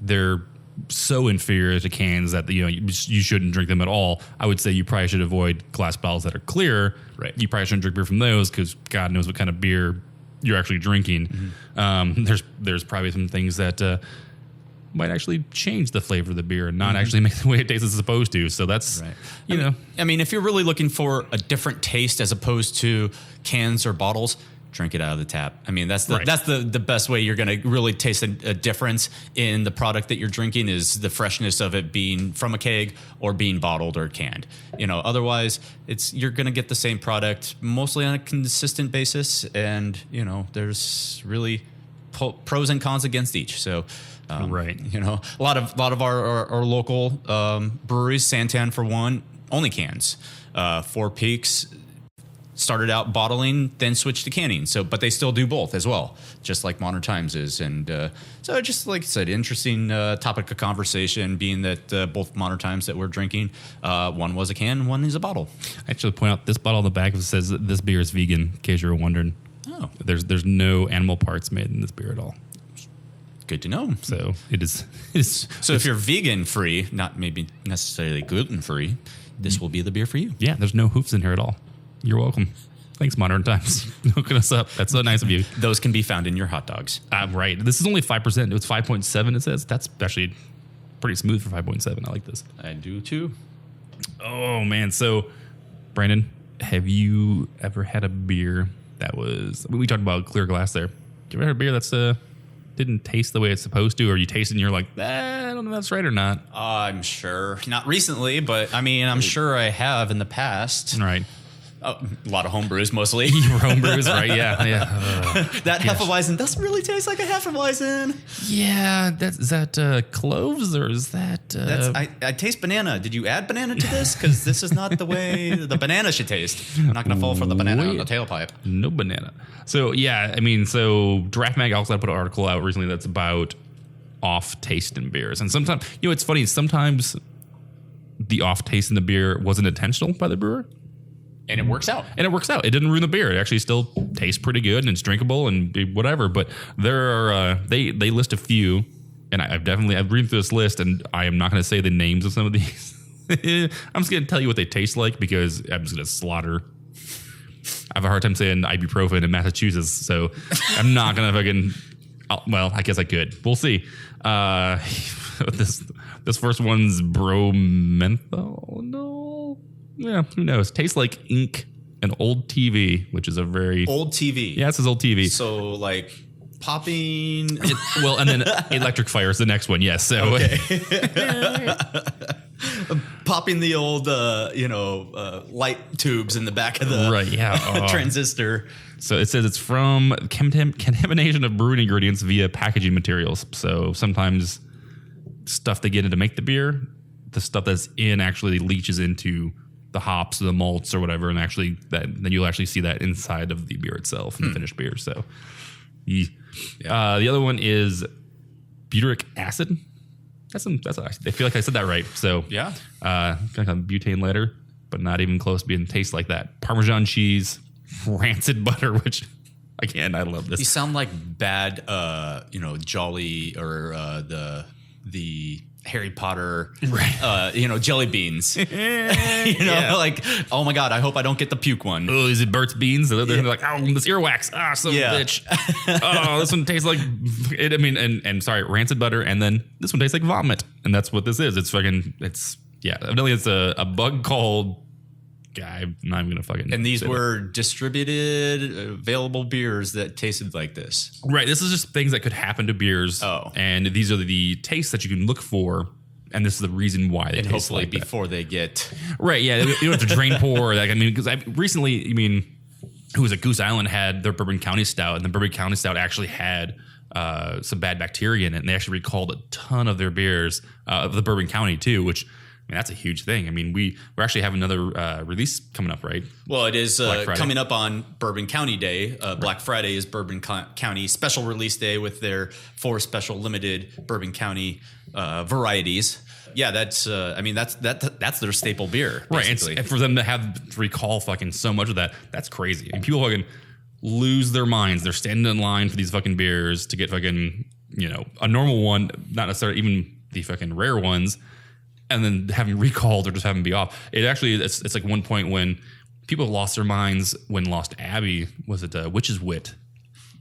they're so inferior to cans that, you shouldn't drink them at all. I would say you probably should avoid glass bottles that are clear. Right. You probably shouldn't drink beer from those because God knows what kind of beer you're actually drinking. Mm-hmm. There's probably some things that might actually change the flavor of the beer and not actually make the way it tastes as it's supposed to. So that's, I mean, if you're really looking for a different taste as opposed to cans or bottles, drink it out of the tap. I mean, that's the best way you're going to really taste a difference in the product that you're drinking is the freshness of it being from a keg or being bottled or canned. Otherwise you're going to get the same product mostly on a consistent basis, and there's really pros and cons against each. So. Right. A lot of our local breweries, Santan for one, only cans. Four Peaks started out bottling, then switched to canning. But they still do both as well, just like Modern Times is. And so just like I said, interesting topic of conversation, being that both Modern Times that we're drinking, one was a can, one is a bottle. I actually point out this bottle on the back says that this beer is vegan, in case you were wondering. Oh. There's no animal parts made in this beer at all. Good to know. So it is. So if you're vegan free, not maybe necessarily gluten free, this will be the beer for you. Yeah, there's no hoofs in here at all. You're welcome. Thanks, Modern Times. Hooking us up. That's so nice of you. Those can be found in your hot dogs. Right. This is only 5%. It's 5.7. It says that's actually pretty smooth for 5.7. I like this. I do too. Oh man. So, Brandon, have you ever had a beer that was? We talked about clear glass there. You ever had a beer that's didn't taste the way it's supposed to, or you taste it and you're like, I don't know if that's right or not? I'm sure. Not recently, but I mean, I'm sure I have in the past. Right. A lot of homebrews, mostly. Homebrews, right? Yeah. That Hefeweizen doesn't really taste like a Hefeweizen. Yeah. Is that cloves, or is that... I taste banana. Did you add banana to this? Because this is not the way the banana should taste. I'm not going to fall for the banana on the tailpipe. No banana. So, yeah, I mean, Draft Mag also put an article out recently that's about off taste in beers. And sometimes, it's funny, sometimes the off taste in the beer wasn't intentional by the brewer. And it works out. It didn't ruin the beer. It actually still tastes pretty good and it's drinkable and whatever. But there are they list a few, and I've read through this list, and I am not going to say the names of some of these. I'm just going to tell you what they taste like, because I'm just going to slaughter. I have a hard time saying ibuprofen in Massachusetts, so I'm not going to fucking. Well, I guess I could. We'll see. This first one's bromenthol. No. Yeah, who knows? Tastes like ink and old TV, which is a very... Old TV. Yeah, it says old TV. So, like, popping... and then electric fire is the next one, yes. So, okay. Popping the old, light tubes in the back of the transistor. So it says it's from contamination of brewing ingredients via packaging materials. So sometimes stuff they get in to make the beer, the stuff that's in actually leaches into the hops or the malts or whatever, and then you'll actually see that inside of the beer itself, in the finished beer. So, the other one is butyric acid. I feel like I said that right. So yeah, kind of a butane letter, but not even close to being taste like that. Parmesan cheese, rancid butter, which again I love this. You sound like bad, Jolly or the Harry Potter, right. Jelly beans. Like, oh my God, I hope I don't get the puke one. Oh, is it Burt's Beans? They're like, oh, this earwax. Ah, son of a bitch. Oh, this one tastes like, and sorry, rancid butter. And then this one tastes like vomit. And that's what this is. Evidently it's a bug called, I'm not even going to fucking. And these were distributed, available beers that tasted like this. Right. This is just things that could happen to beers. Oh. And these are the tastes that you can look for. And this is the reason why they taste hopefully like before they get. Right. Yeah. You don't have to drain pour. Because I recently, who was at Goose Island had their Bourbon County Stout. And the Bourbon County Stout actually had some bad bacteria in it. And they actually recalled a ton of their beers of the Bourbon County too, which. That's a huge thing. We're actually having another release coming up, right? Well, it is coming up on Bourbon County Day. Black Friday is Bourbon County special release day with their 4 special limited Bourbon County varieties. Yeah, that's their staple beer, basically. Right? And for them to recall fucking so much of that, that's crazy. And people fucking lose their minds. They're standing in line for these fucking beers to get fucking a normal one, not necessarily even the fucking rare ones. And then having recalled or just having be off. It's like one point when people lost their minds when Lost Abbey, was it Witch's Wit,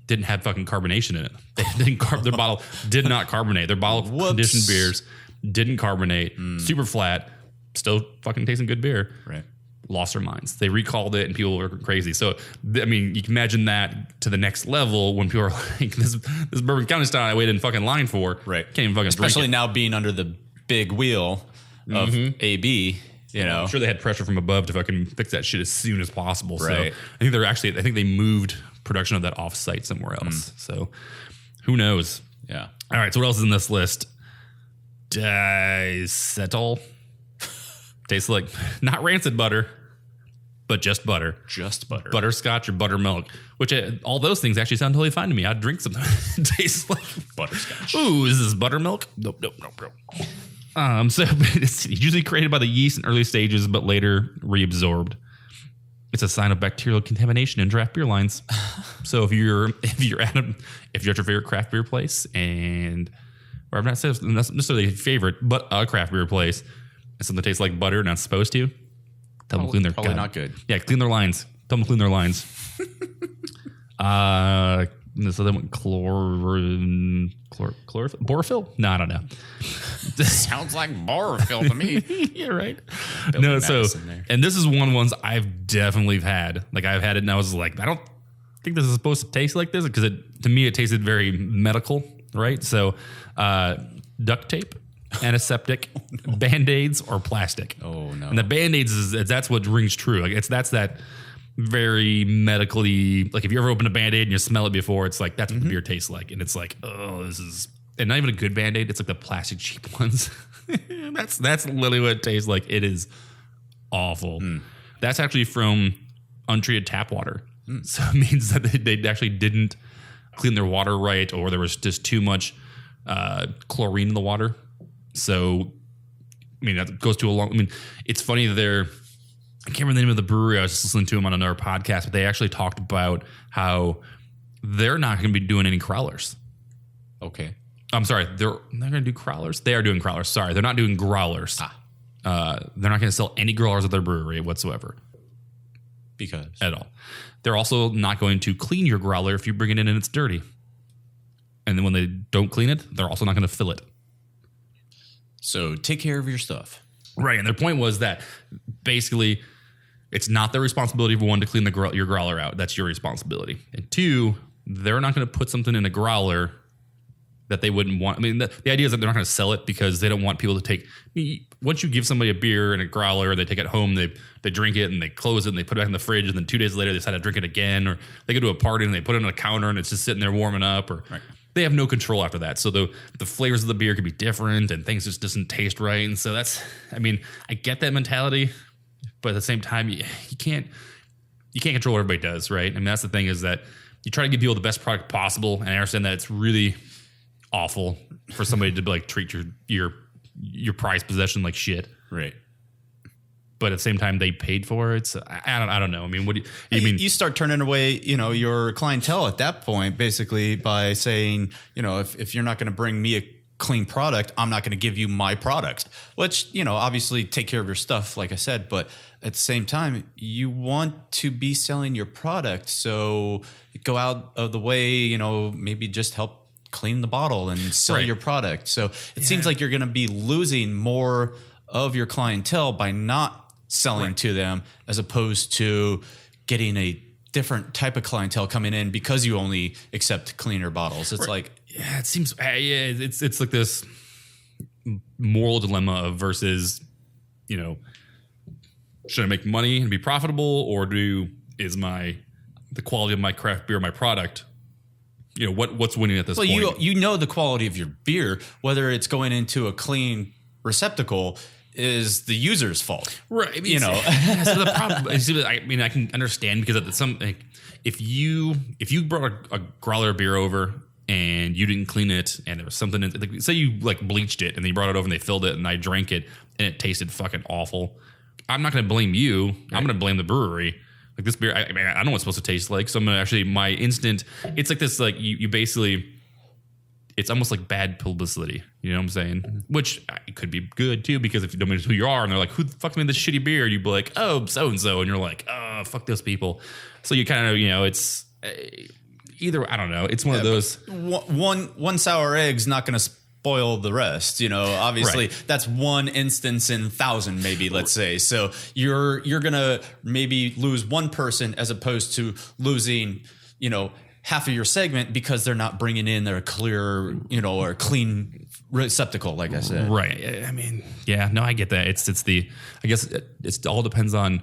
didn't have fucking carbonation in it. Their bottle did not carbonate. Their bottle of conditioned beers didn't carbonate. Super flat, still fucking tasting good beer. Right. lost their minds. They recalled it and people were crazy. So, I mean, you can imagine that to the next level when people are like, this Bourbon County style I waited in fucking line for. Right. Can't even fucking Especially drink it. now being under the big wheel of AB, you know. I'm sure they had pressure from above to fucking fix that shit as soon as possible. Right. So I think they moved production of that off site somewhere else. So who knows? Yeah. All right. So what else is in this list? Disetol. Tastes like not rancid butter, but just butter. Just butter. Butterscotch or buttermilk, which all those things actually sound totally fine to me. I'd drink something that tastes like Butterscotch. Ooh, is this buttermilk? Nope, bro. So it's usually created by the yeast in early stages, but later reabsorbed. It's a sign of bacterial contamination in draft beer lines. So if you're at your favorite craft beer place, or I'm not saying necessarily a favorite, but a craft beer place, and something that tastes like butter, not supposed to, tell them to clean their probably not good. Yeah, clean their lines. Tell them to clean their lines. So they went chlorophyll? Borophyll? No, I don't know. Sounds like borophyll to me. Yeah, right. No, so, and this is one of the ones I've definitely had. Like, I've had it and I was like, I don't think this is supposed to taste like this, because to me it tasted very medical, right? So, duct tape, antiseptic, Band-Aids, or plastic. Oh, no. And the Band-Aids, that's what rings true. Like, that's that very medically, like if you ever open a Band-Aid and you smell it before, it's like, that's what the beer tastes like. And it's like, oh, this is, and not even a good Band-Aid. It's like the plastic cheap ones. That's literally what it tastes like. It is awful. That's actually from untreated tap water. So it means that they actually didn't clean their water right, or there was just too much chlorine in the water. So, I mean, that goes to it's funny that I can't remember the name of the brewery. I was just listening to them on another podcast, but they actually talked about how they're not going to be doing any growlers. Okay. I'm sorry. They're not going to do growlers. They are doing growlers. Sorry. They're not doing growlers. They're not going to sell any growlers at their brewery whatsoever. Because? At all. They're also not going to clean your growler if you bring it in and it's dirty. And then when they don't clean it, they're also not going to fill it. So take care of your stuff. Right. And their point was that basically it's not their responsibility, for one, to clean your growler out. That's your responsibility. And two, they're not going to put something in a growler that they wouldn't want. I mean, the idea is that they're not going to sell it because they don't want people to take. Once you give somebody a beer in a growler, they take it home, they drink it and they close it and they put it back in the fridge, and then 2 days later they decide to drink it again, or they go to a party and they put it on a counter and it's just sitting there warming up, or they have no control after that. So the flavors of the beer could be different and things just doesn't taste right. And so I get that mentality, but at the same time, you can't control what everybody does, right? I mean, that's the thing, is that you try to give people the best product possible, and I understand that it's really awful for somebody to like treat your prized possession like shit, right? But at the same time, they paid for it. So I don't know. I mean, what do you mean? You start turning away, your clientele at that point, basically by saying, if you're not going to bring me a clean product, I'm not going to give you my product. Which, obviously take care of your stuff, like I said, but at the same time, you want to be selling your product, so go out of the way, maybe just help clean the bottle and sell your product. So it seems like you're going to be losing more of your clientele by not selling to them, as opposed to getting a different type of clientele coming in because you only accept cleaner bottles. It's like, it seems, it's like this moral dilemma of versus, should I make money and be profitable, or is the quality of my craft beer, my product, what's winning at this point? Well, you know the quality of your beer, whether it's going into a clean receptacle, is the user's fault, right? I mean, so the problem. I can understand, because if you brought a growler beer over and you didn't clean it, and there was something in, like, say you like bleached it and then you brought it over and they filled it and I drank it and it tasted fucking awful, I'm not going to blame you. Right. I'm going to blame the brewery. Like, this beer, I know what it's supposed to taste like. So I'm going to it's like this, like you basically, it's almost like bad publicity. You know what I'm saying? Mm-hmm. Which it could be good too, because if you don't know who you are and they're like, who the fuck made this shitty beer? You'd be like, oh, so-and-so. And you're like, oh, fuck those people. So you kind of, it's either, I don't know. It's one of those. One sour egg's not going to spoil the rest. Obviously that's one instance in 1,000, maybe, let's say. So you're gonna maybe lose one person as opposed to losing, half of your segment because they're not bringing in their clear, or clean receptacle, like I said. Right. I mean, yeah, no, I get that. I guess it all depends on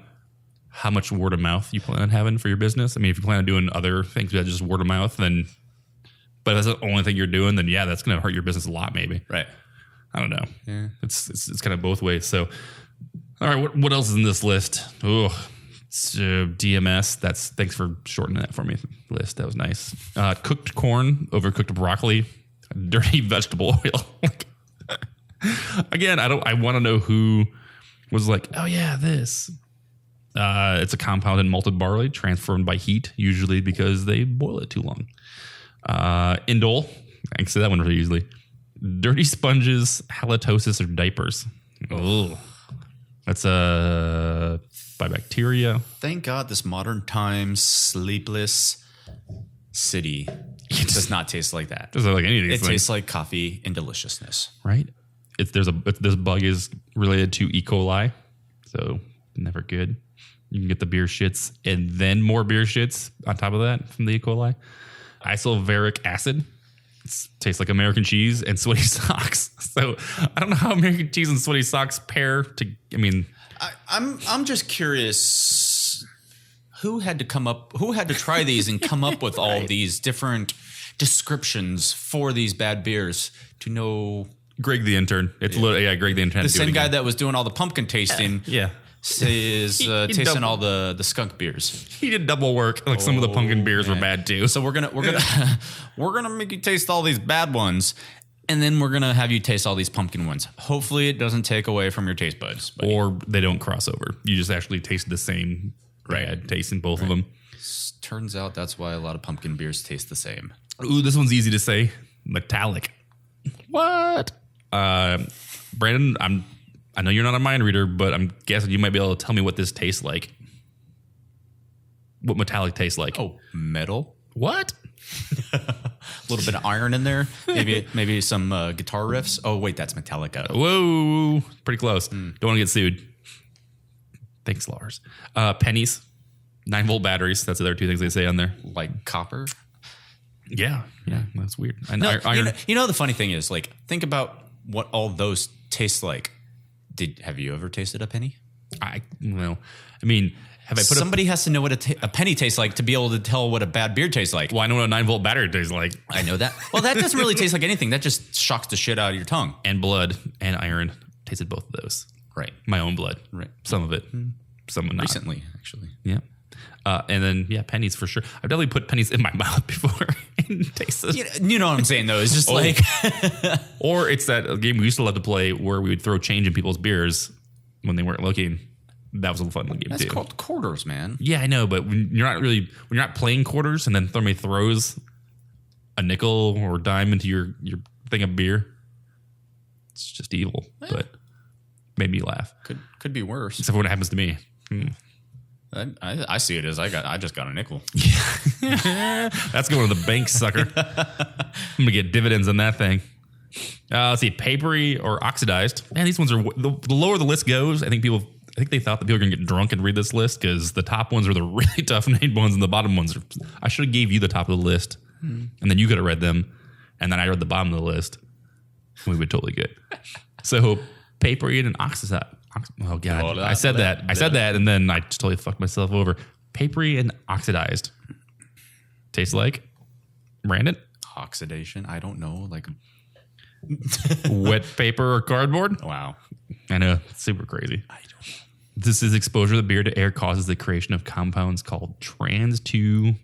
how much word of mouth you plan on having for your business. I mean, if you plan on doing other things that just word of mouth, but that's the only thing you're doing, then yeah, that's going to hurt your business a lot, maybe. Right. I don't know. Yeah. It's kind of both ways. So, all right, what else is in this list? Oh, DMS. Thanks for shortening that for me. List, that was nice. Cooked corn, overcooked broccoli, dirty vegetable oil. Again, I want to know who was like, oh yeah, this. It's a compound in malted barley transformed by heat, usually because they boil it too long. Indole, I can say that one really easily. Dirty sponges, halitosis, or diapers. Oh, that's by bacteria. Thank God this modern times sleepless city does not taste like that. Doesn't like anything. It tastes like coffee and deliciousness. Right? This bug is related to E. coli, so never good. You can get the beer shits and then more beer shits on top of that from the E. coli. Isulfuric acid. It tastes like American cheese and sweaty socks. So I don't know how American cheese and sweaty socks pair to. I mean, I'm just curious who had to try these and come up with all these different descriptions for these bad beers to know. Greg the intern. It's literally Greg the intern. The same guy that was doing all the pumpkin tasting. Yeah. Is tasting all the skunk beers. He did double work. Like some of the pumpkin beers were bad too. So we're gonna make you taste all these bad ones, and then we're gonna have you taste all these pumpkin ones. Hopefully, it doesn't take away from your taste buds, or they don't cross over. You just actually taste the same bad taste in both of them. Turns out that's why a lot of pumpkin beers taste the same. Ooh, this one's easy to say. Metallic. What? Brandon, I know you're not a mind reader, but I'm guessing you might be able to tell me what this tastes like. What metallic tastes like. Oh, metal? What? A little bit of iron in there. Maybe some guitar riffs. Oh, wait, that's Metallica. Whoa. Pretty close. Don't want to get sued. Thanks, Lars. Pennies. 9-volt batteries. That's the other two things they say on there. Like copper? Yeah. That's weird. And no, iron. The funny thing is, think about what all those taste like. Have you ever tasted a penny? Have I put somebody has to know what a penny tastes like to be able to tell what a bad beer tastes like. Well, I know what a 9-volt battery tastes like. I know that. Well, that doesn't really taste like anything. That just shocks the shit out of your tongue. And blood and iron. Tasted both of those. Right. My own blood. Right. Some of it. Some not. Recently, actually. Yeah. And then, pennies for sure. I've definitely put pennies in my mouth before and tasted. You know what I'm saying, though. It's just like... Or it's that game we used to love to play where we would throw change in people's beers when they weren't looking. That was a fun game, That's called quarters, man. Yeah, I know. But when you're not playing quarters and then somebody throws a nickel or dime into your thing of beer, it's just evil. Yeah. But made me laugh. Could be worse. Except for when it happens to me. I see it as I just got a nickel. Yeah. That's going to the bank, sucker. I'm gonna get dividends on that thing. Let's see, papery or oxidized. Man, these ones are the lower the list goes. I think they thought that people were gonna get drunk and read this list because the top ones are the really tough named ones and the bottom ones are. I should have gave you the top of the list, and then you could have read them, and then I read the bottom of the list. We would totally get. So papery and oxidized. Oh God! I said that, and then I just totally fucked myself over. Papery and oxidized. Tastes like Brandon? Oxidation. I don't know. Like wet paper or cardboard. Wow. I know. It's super crazy. This is exposure of the beer to air causes the creation of compounds called trans-2.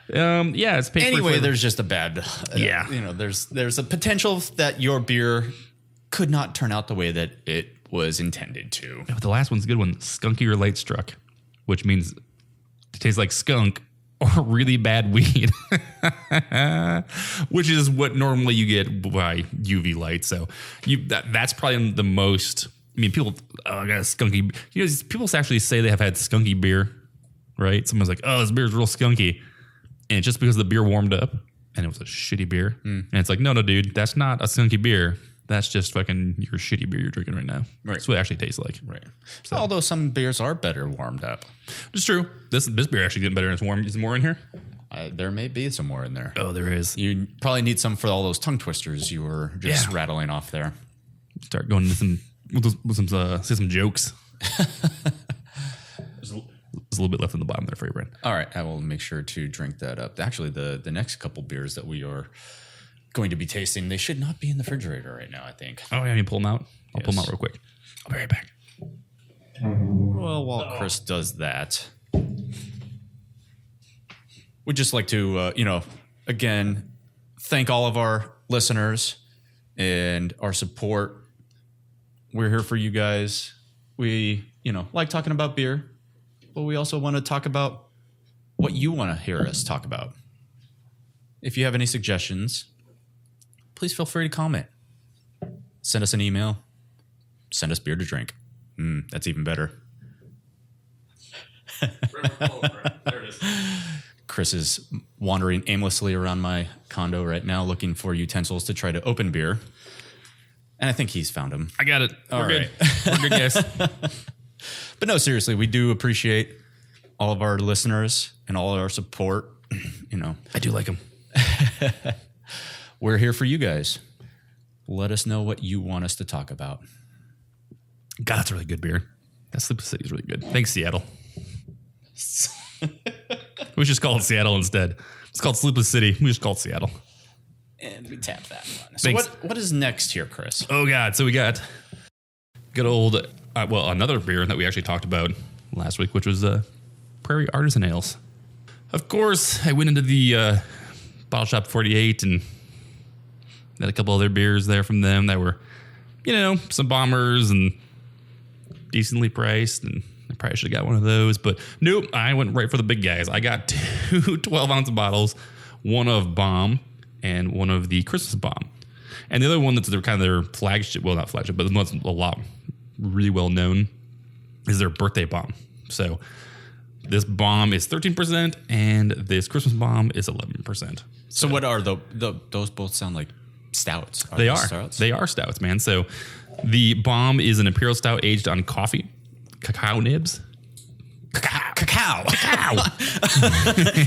It's paper. Anyway, there's just a bad. There's a potential that your beer could not turn out the way that it was intended to. But the last one's a good one. Skunky or light struck, which means it tastes like skunk or really bad weed, which is what normally you get by UV light. So that's probably the most. I mean, people got a skunky. People actually say they have had skunky beer, right? Someone's like, "Oh, this beer's real skunky," and it's just because the beer warmed up. and it was a shitty beer. And it's like, no, dude, that's not a skunky beer. That's just fucking your shitty beer you're drinking right now. Right. That's what it actually tastes like. Right. So. Although some beers are better warmed up. It's true. This beer actually getting better and it's warm. Is there more in here? There may be some more in there. Oh, there is. You probably need some for all those tongue twisters you were just rattling off there. Start going into some jokes. There's a little bit left on the bottom there for you, Brent. All right. I will make sure to drink that up. Actually, the next couple beers that we are going to be tasting, they should not be in the refrigerator right now, I think. Oh, yeah, you pull them out? I'll pull them out real quick. I'll be right back. Well, while Chris does that, we'd just like to, again, thank all of our listeners and our support. We're here for you guys. We, like talking about beer, but we also want to talk about what you want to hear us talk about. If you have any suggestions, please feel free to comment. Send us an email. Send us beer to drink. That's even better. There it is. Chris is wandering aimlessly around my condo right now looking for utensils to try to open beer. And I think he's found them. I got it. All right. We're good, guys. But no, seriously, we do appreciate all of our listeners and all of our support. I do like them. We're here for you guys. Let us know what you want us to talk about. God, that's really good beer. That Sleepless City is really good. Thanks, Seattle. We should call it Seattle instead. It's called Sleepless City. We just call it Seattle. And we tap that one. So what is next here, Chris? Oh, God. So we got good old, another beer that we actually talked about last week, which was Prairie Artisan Ales. Of course, I went into the Bottle Shop 48 and had a couple other beers there from them that were, some bombers and decently priced, and I probably should have got one of those, but nope, I went right for the big guys. I got 2 12-ounce bottles, one of Bomb and one of the Christmas Bomb. And the other one that's their flagship, well, not flagship, but the one that's a lot really well known is their birthday bomb. So this bomb is 13% and this Christmas bomb is 11%. So what are those both sound like stouts? They are. Stouts? They are stouts, man. So the bomb is an imperial stout aged on coffee, cacao nibs. Cacao.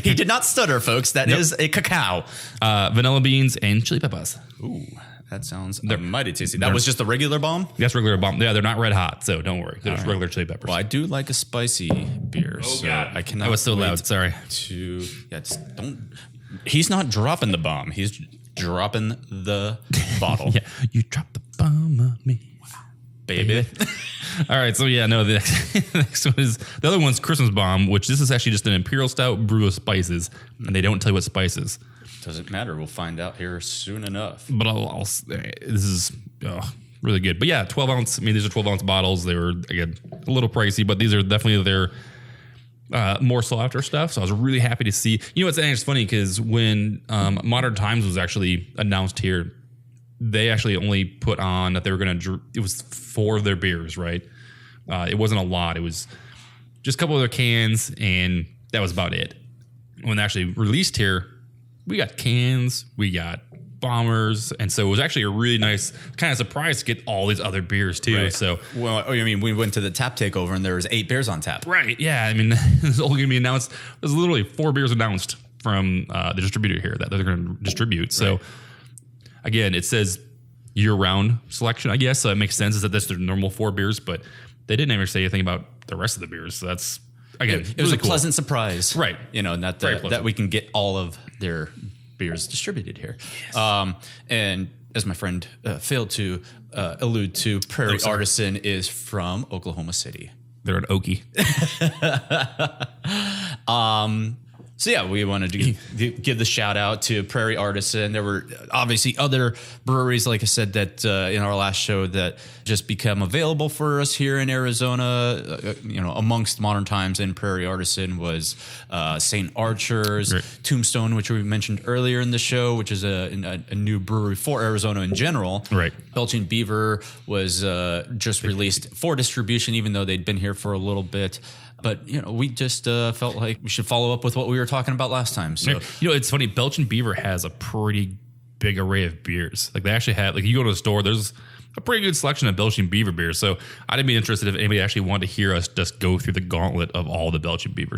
He did not stutter, folks. That is a cacao. Vanilla beans and chili peppers. Ooh, that sounds mighty tasty. That was just a regular bomb? That's regular bomb. Yeah, they're not red hot, so don't worry. They're just regular chili peppers. Well, I do like a spicy beer. Oh, so God. I cannot. That was so loud. Sorry. Just don't. He's not dropping the bomb. He's dropping the bottle. Yeah, you dropped the bomb on me. Wow. Baby. All right, so the next one is, the other one's Christmas Bomb, which this is actually just an imperial stout brew of spices, and they don't tell you what spices. Doesn't matter. We'll find out here soon enough. But this is really good. But yeah, 12-ounce. I mean, these are 12-ounce bottles. They were, again, a little pricey, but these are definitely their more sought after stuff. So I was really happy to see. It's funny because when Modern Times was actually announced here, they actually only put on that they were going to, it was 4 of their beers, right? It wasn't a lot. It was just a couple of their cans, and that was about it. When they actually released here, we got cans, we got bombers, and so it was actually a really nice kind of surprise to get all these other beers too. Right. So, we went to the tap takeover and there was 8 beers on tap. Right? Yeah. I mean, it's all going to be announced. There's literally 4 beers announced from the distributor here that they're going to distribute. So, right. Again, it says year-round selection, I guess. So it makes sense is that that's their normal 4 beers, but they didn't ever say anything about the rest of the beers. So that's, again, it was really a pleasant surprise, right? That we can get all of their beers distributed here. Yes. And as my friend failed to allude to, Prairie Artisan is from Oklahoma City. They're an Okie. So yeah, we wanted to give the shout out to Prairie Artisan. There were obviously other breweries, like I said, that in our last show that just become available for us here in Arizona. Amongst Modern Times and Prairie Artisan was St. Archer's, right. Tombstone, which we mentioned earlier in the show, which is a new brewery for Arizona in general. Right. Belching Beaver was just released for distribution, even though they'd been here for a little bit. But, we just felt like we should follow up with what we were talking about last time. So it's funny. Belgian Beaver has a pretty big array of beers. Like they actually have, like you go to a store, there's a pretty good selection of Belgian Beaver beers. So I'd be interested if anybody actually wanted to hear us just go through the gauntlet of all the Belgian Beaver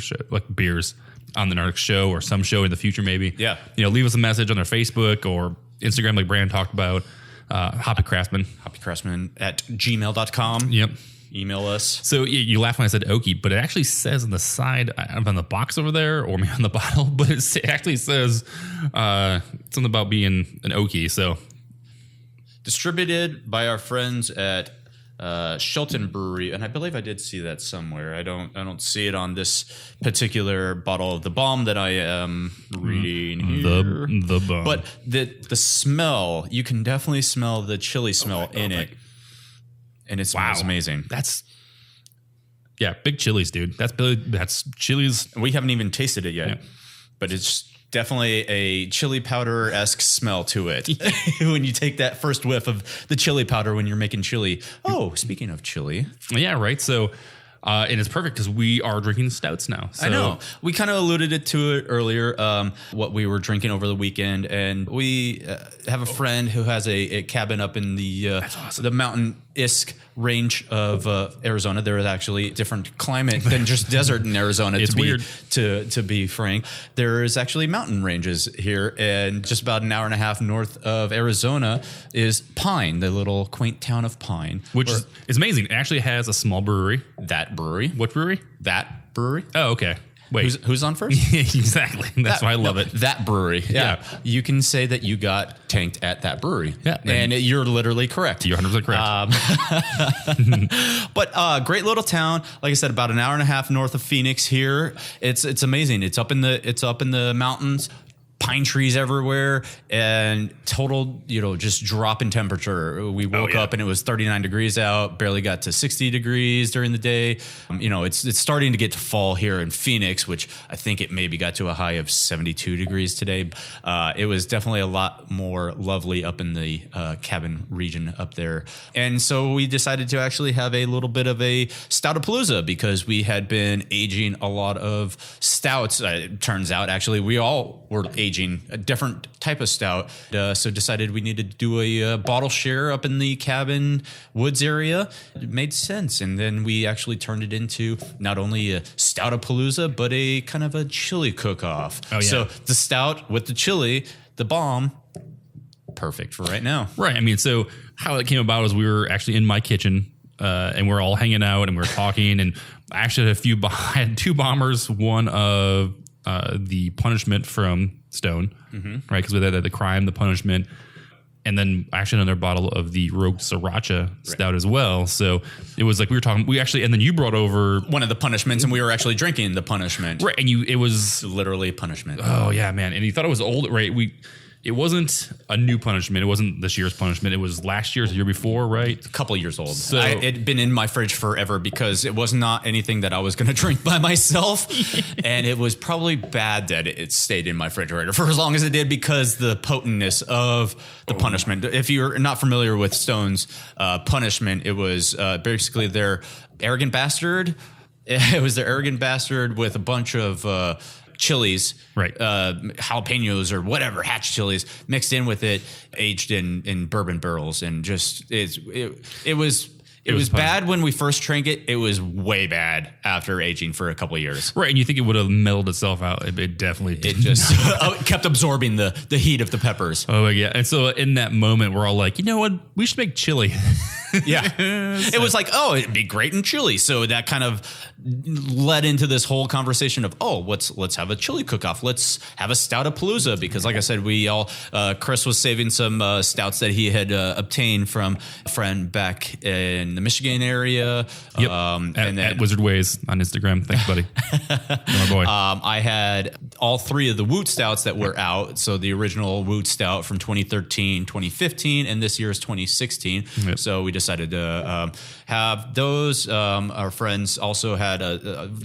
beers on the next show or some show in the future, maybe. Yeah. Leave us a message on our Facebook or Instagram, like Brandon talked about. Hoppy Craftsmen. Hoppy Craftsmen at gmail.com. Yep. Email us. So you laugh when I said oaky, but it actually says on the side, on the box over there, or maybe on the bottle, but it actually says something about being an oaky. So distributed by our friends at Shelton Brewery, and I believe I did see that somewhere. I don't see it on this particular bottle of the bomb that I am reading here. The bomb. But the smell, you can definitely smell the chili smell in it. And it smells amazing. Big chilies, dude. That's chilies. We haven't even tasted it yet, but it's definitely a chili powder-esque smell to it. When you take that first whiff of the chili powder when you're making chili. Oh, speaking of chili. Yeah, right. So, and it's perfect because we are drinking stouts now. So. I know. We kind of alluded to it earlier, what we were drinking over the weekend. And we have a friend who has a cabin up in the mountain-esque range of Arizona. There is actually a different climate than just desert in Arizona. It's weird. To be frank. There is actually mountain ranges here. And just about an hour and a half north of Arizona is Pine, the little quaint town of Pine. Which is amazing. It actually has a small brewery. That brewery. What brewery? That brewery. Oh, okay. Wait. Who's on first? Exactly. That's why I love it. That brewery. Yeah. You can say that you got tanked at that brewery. Yeah. And you're literally correct. You're 100% correct. But great little town. Like I said, about an hour and a half north of Phoenix here. It's amazing. It's up in the mountains. Pine trees everywhere and total, just drop in temperature. We woke up and it was 39 degrees out, barely got to 60 degrees during the day. It's starting to get to fall here in Phoenix, which I think it maybe got to a high of 72 degrees today. It was definitely a lot more lovely up in the cabin region up there. And so we decided to actually have a little bit of a Stoutapalooza because we had been aging a lot of stouts. It turns out, actually, we all were aging a different type of stout. So decided we needed to do a bottle share up in the cabin woods area. It made sense. And then we actually turned it into not only a Stoutapalooza, but a kind of a chili cook-off. Oh, yeah. So the stout with the chili, the bomb, perfect for right now. Right. I mean, so how it came about is we were actually in my kitchen and we're all hanging out and we're talking. And I actually had I had two bombers, one of the punishment from Stone, right? Because we had the crime, the punishment, and then actually another bottle of the Rogue Sriracha stout as well. So it was like we were talking. And then you brought over one of the punishments, and we were actually drinking the punishment, right? And it was literally punishment. Oh yeah, man! And you thought it was old, right? It wasn't a new punishment. It wasn't this year's punishment. It was last year's, the year before, right? A couple of years old. So it had been in my fridge forever because it was not anything that I was going to drink by myself. And it was probably bad that it stayed in my refrigerator for as long as it did because the potentness of the punishment. If you're not familiar with Stone's punishment, it was basically their arrogant bastard. It was their arrogant bastard with a bunch of chilies, right? Jalapenos or whatever, hatch chilies mixed in with it, aged in bourbon barrels, and just it was bad when we first drank it. It was way bad after aging for a couple of years, right? And you think it would have mellowed itself out? It definitely did. It just kept absorbing the heat of the peppers. Oh yeah, and so in that moment, we're all like, you know what? We should make chili. Yeah. It was like, it'd be great in chili. So that kind of led into this whole conversation of, let's have a chili cook-off. Let's have a Stoutapalooza because, like I said, Chris was saving some stouts that he had obtained from a friend back in the Michigan area. Yep. At Wizard Ways on Instagram. Thanks, buddy. My boy. I had all three of the Woot stouts that were out. So the original Woot stout from 2013, 2015, and this year's 2016. Yep. So we decided to have those. Our friends also had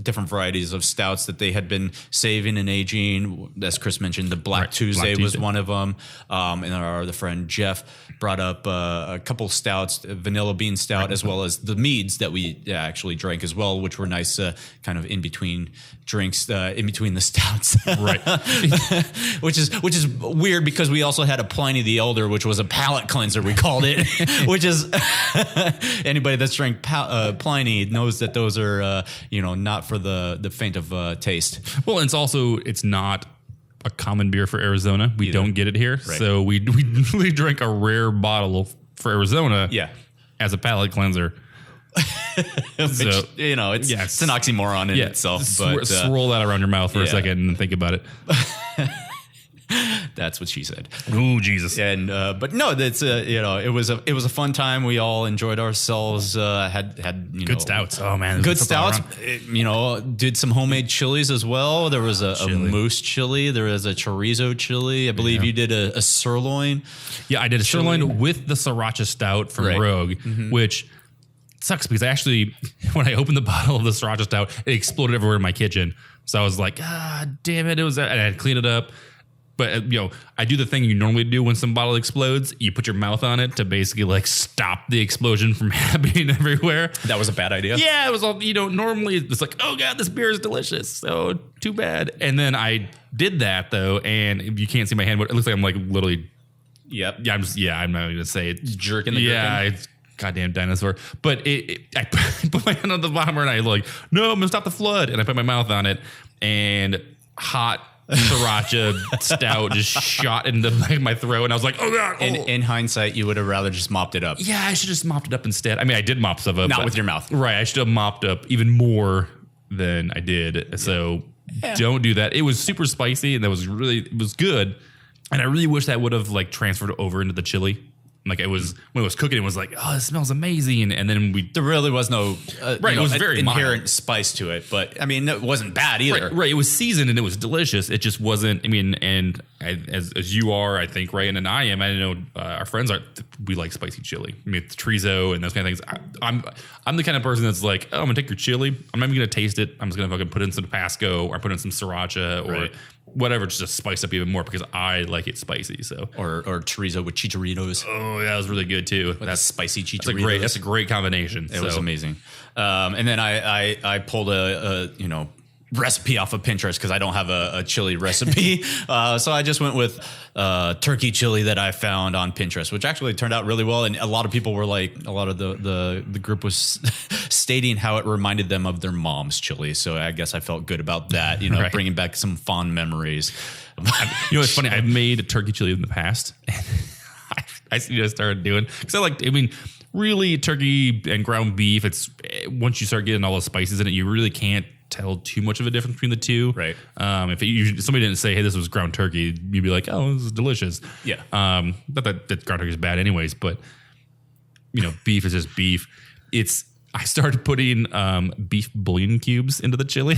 different varieties of stouts that they had been saving and aging. As Chris mentioned, the Black Tuesday was one of them. And our other friend Jeff brought up a couple stouts, vanilla bean stout, as well as the meads that we actually drank as well, which were nice, kind of in between drinks, in between the stouts, right? which is weird because we also had a Pliny the Elder, which was a palate cleanser, we called it, which is anybody that's drank Pliny knows that those are not for the faint of taste. Well, it's not a common beer for Arizona. We don't get it here, right. So we drank a rare bottle for Arizona, as a palate cleanser. Which, it's an oxymoron in itself. But swirl that around your mouth for a second and think about it. That's what she said. Oh, Jesus. And but no, that's it was a fun time. We all enjoyed ourselves. Had good stouts. Oh man, good stouts. Did some homemade chilies as well. There was a moose chili. There was a chorizo chili. I believe you did a sirloin. Yeah, I did a sirloin with the sriracha stout from Rogue, which sucks because when I opened the bottle of the sriracha stout, it exploded everywhere in my kitchen. So I was like, damn it! And I had to clean it up. But, I do the thing you normally do when some bottle explodes. You put your mouth on it to basically stop the explosion from happening everywhere. That was a bad idea. Yeah, it was all, normally it's like, oh God, this beer is delicious. So too bad. And then I did that though. And you can't see my hand, but it looks like I'm literally. Yep. Yeah, I'm not going to say it. Jerking the Yeah, it's goddamn dinosaur. But I put my hand on the bottom and I no, I'm going to stop the flood. And I put my mouth on it and hot sriracha stout just shot into my throat, and I was like, "Oh God!" In hindsight, you would have rather just mopped it up. Yeah, I should have just mopped it up instead. I mean, I did mop stuff up, not with your mouth, right? I should have mopped up even more than I did. So don't do that. It was super spicy, and it was good. And I really wish that would have transferred over into the chili. It was when it was cooking, it was like, oh, it smells amazing, and then there really was no it was very inherent mild spice to it, but I mean, it wasn't bad either. Right, it was seasoned and it was delicious. It just wasn't. I mean, and as you are, I think, right, and I am. I know our friends are. We like spicy chili. I mean, it's chorizo and those kind of things. I'm the kind of person that's like, oh, I'm gonna take your chili. I'm not even gonna taste it. I'm just gonna fucking put in some Tabasco or put in some sriracha or whatever, just to spice up even more because I like it spicy. So or chorizo with chicharritos. Oh, yeah, that was really good too. That's spicy chicharritos. That's a great combination. It was amazing. And then I pulled a recipe off of Pinterest because I don't have a chili recipe. So I just went with turkey chili that I found on Pinterest, which actually turned out really well. And a lot of people were a lot of the group was stating how it reminded them of their mom's chili. So I guess I felt good about that, bringing back some fond memories. It's funny. I've made turkey chili in the past. I started doing because really turkey and ground beef. It's once you start getting all the spices in it, you really can't tell too much of a difference between the two. Right. If somebody didn't say, hey, this was ground turkey, you'd be like, oh, this is delicious. Yeah. Not that ground turkey is bad anyways, but beef is just beef. I started putting beef bouillon cubes into the chili.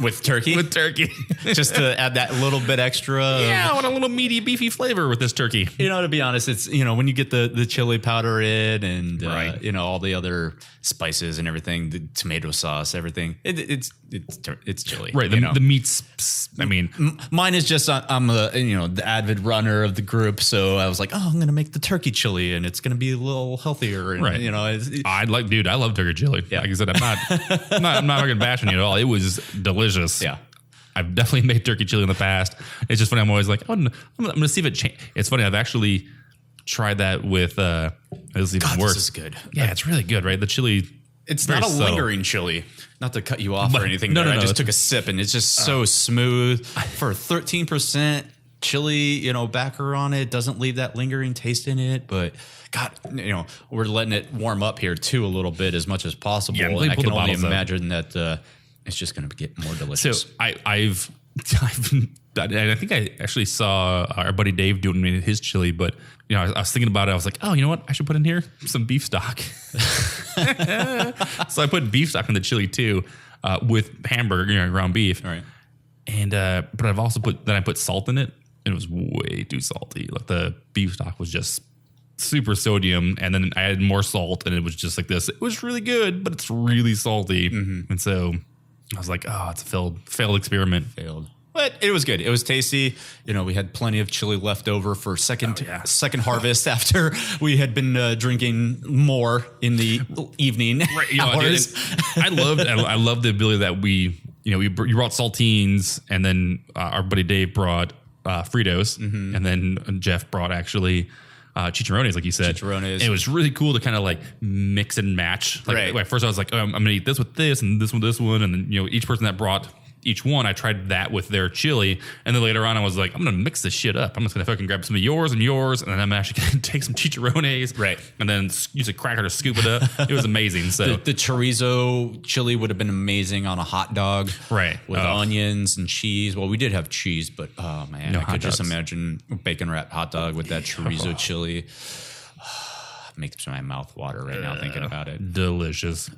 With turkey? With turkey. Just to add that little bit extra. Yeah, I want a little meaty, beefy flavor with this turkey. To be honest, it's, when you get the chili powder in and, all the other spices and everything, the tomato sauce, everything, it's chili. Right. The meats, mine is just, I'm the avid runner of the group. So I was like, oh, I'm going to make the turkey chili and it's going to be a little healthier. And, right. I love turkey chili. Yeah. Like I said, I'm not fucking bashing you at all. It was delicious. Yeah. I've definitely made turkey chili in the past. It's just funny. I'm always like, oh, I'm going to see if it changes. It's funny. I've actually tried that with, this is even worse. This is good. Yeah, it's really good, right? The chili. It's not a lingering chili. Not to cut you off or anything. No. I just took a sip and it's just so smooth. For 13% chili, backer on it, doesn't leave that lingering taste in it. But God, we're letting it warm up here too a little bit as much as possible. Yeah, and I can only imagine that it's just going to get more delicious. So I've done, and I think I actually saw our buddy Dave doing his chili, but I was thinking about it. I was like, oh, you know what? I should put in here some beef stock. So I put beef stock in the chili too, with hamburger, ground beef. All right. And but I put salt in it, and it was way too salty. Like the beef stock was just super sodium, and then I added more salt, and it was just like this. It was really good, but it's really salty, and so I was like, oh, it's a failed experiment. Failed. But it was good. It was tasty. You know, we had plenty of chili left over for second harvest after we had been drinking more in the evening hours. I loved the ability that you brought saltines, and then our buddy Dave brought Fritos, and then Jeff brought actually chicharrones, like you said. Chicharrones. It was really cool to kind of like mix and match. Like at first I was like, oh, I'm going to eat this with this and this one. And then, each person that brought each one, I tried that with their chili. And then later on I was like, I'm going to mix this shit up. I'm just going to fucking grab some of yours. And then I'm actually going to take some chicharrones. Right. And then use a cracker to scoop it up. It was amazing. So the chorizo chili would have been amazing on a hot dog. Right. With onions and cheese. Well, we did have cheese, but oh man, I could just imagine a bacon wrapped hot dog with that chorizo chili. Makes my mouth water right now thinking about it. Delicious.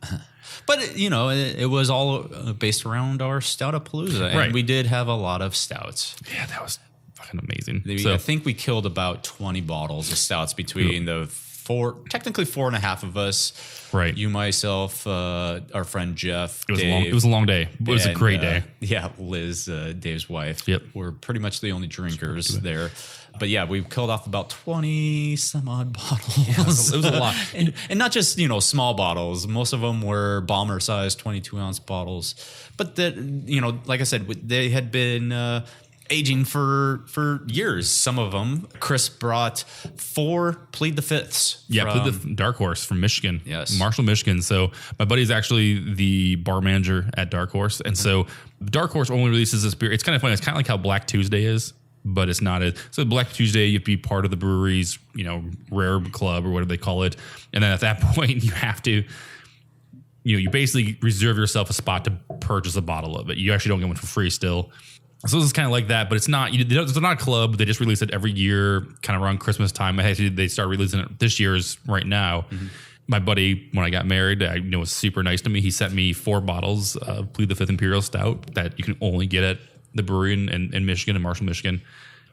But, it was all based around our Stoutapalooza. And we did have a lot of stouts. Yeah, that was fucking amazing. I think we killed about 20 bottles of stouts between technically 4.5 of us. Right. You, myself, our friend Jeff, It Dave. was a long day. It was a great day. Yeah, Liz, Dave's wife. Yep. We're pretty much the only drinkers there. But yeah, we killed off about 20 some odd bottles. Yeah, it was a lot. and not just, small bottles. Most of them were bomber sized 22-ounce bottles. But like I said, they had been aging for years. Some of them. Chris brought 4 Plead the Fifths. Yeah, Plead the Dark Horse from Michigan. Yes. Marshall, Michigan. So my buddy's actually the bar manager at Dark Horse. And so Dark Horse only releases this beer. It's kind of funny. It's kind of like how Black Tuesday is, but it's not. So Black Tuesday, you'd be part of the brewery's, rare club or whatever they call it. And then at that point, you have to, you basically reserve yourself a spot to purchase a bottle of it. You actually don't get one for free still. So this is kind of like that, but it's not. It's not a club. They just release it every year, kind of around Christmas time. Actually, they start releasing it this year's right now. My buddy, when I got married, was super nice to me. He sent me 4 bottles of Plead the Fifth Imperial Stout that you can only get at the brewery in Michigan, in Marshall, Michigan.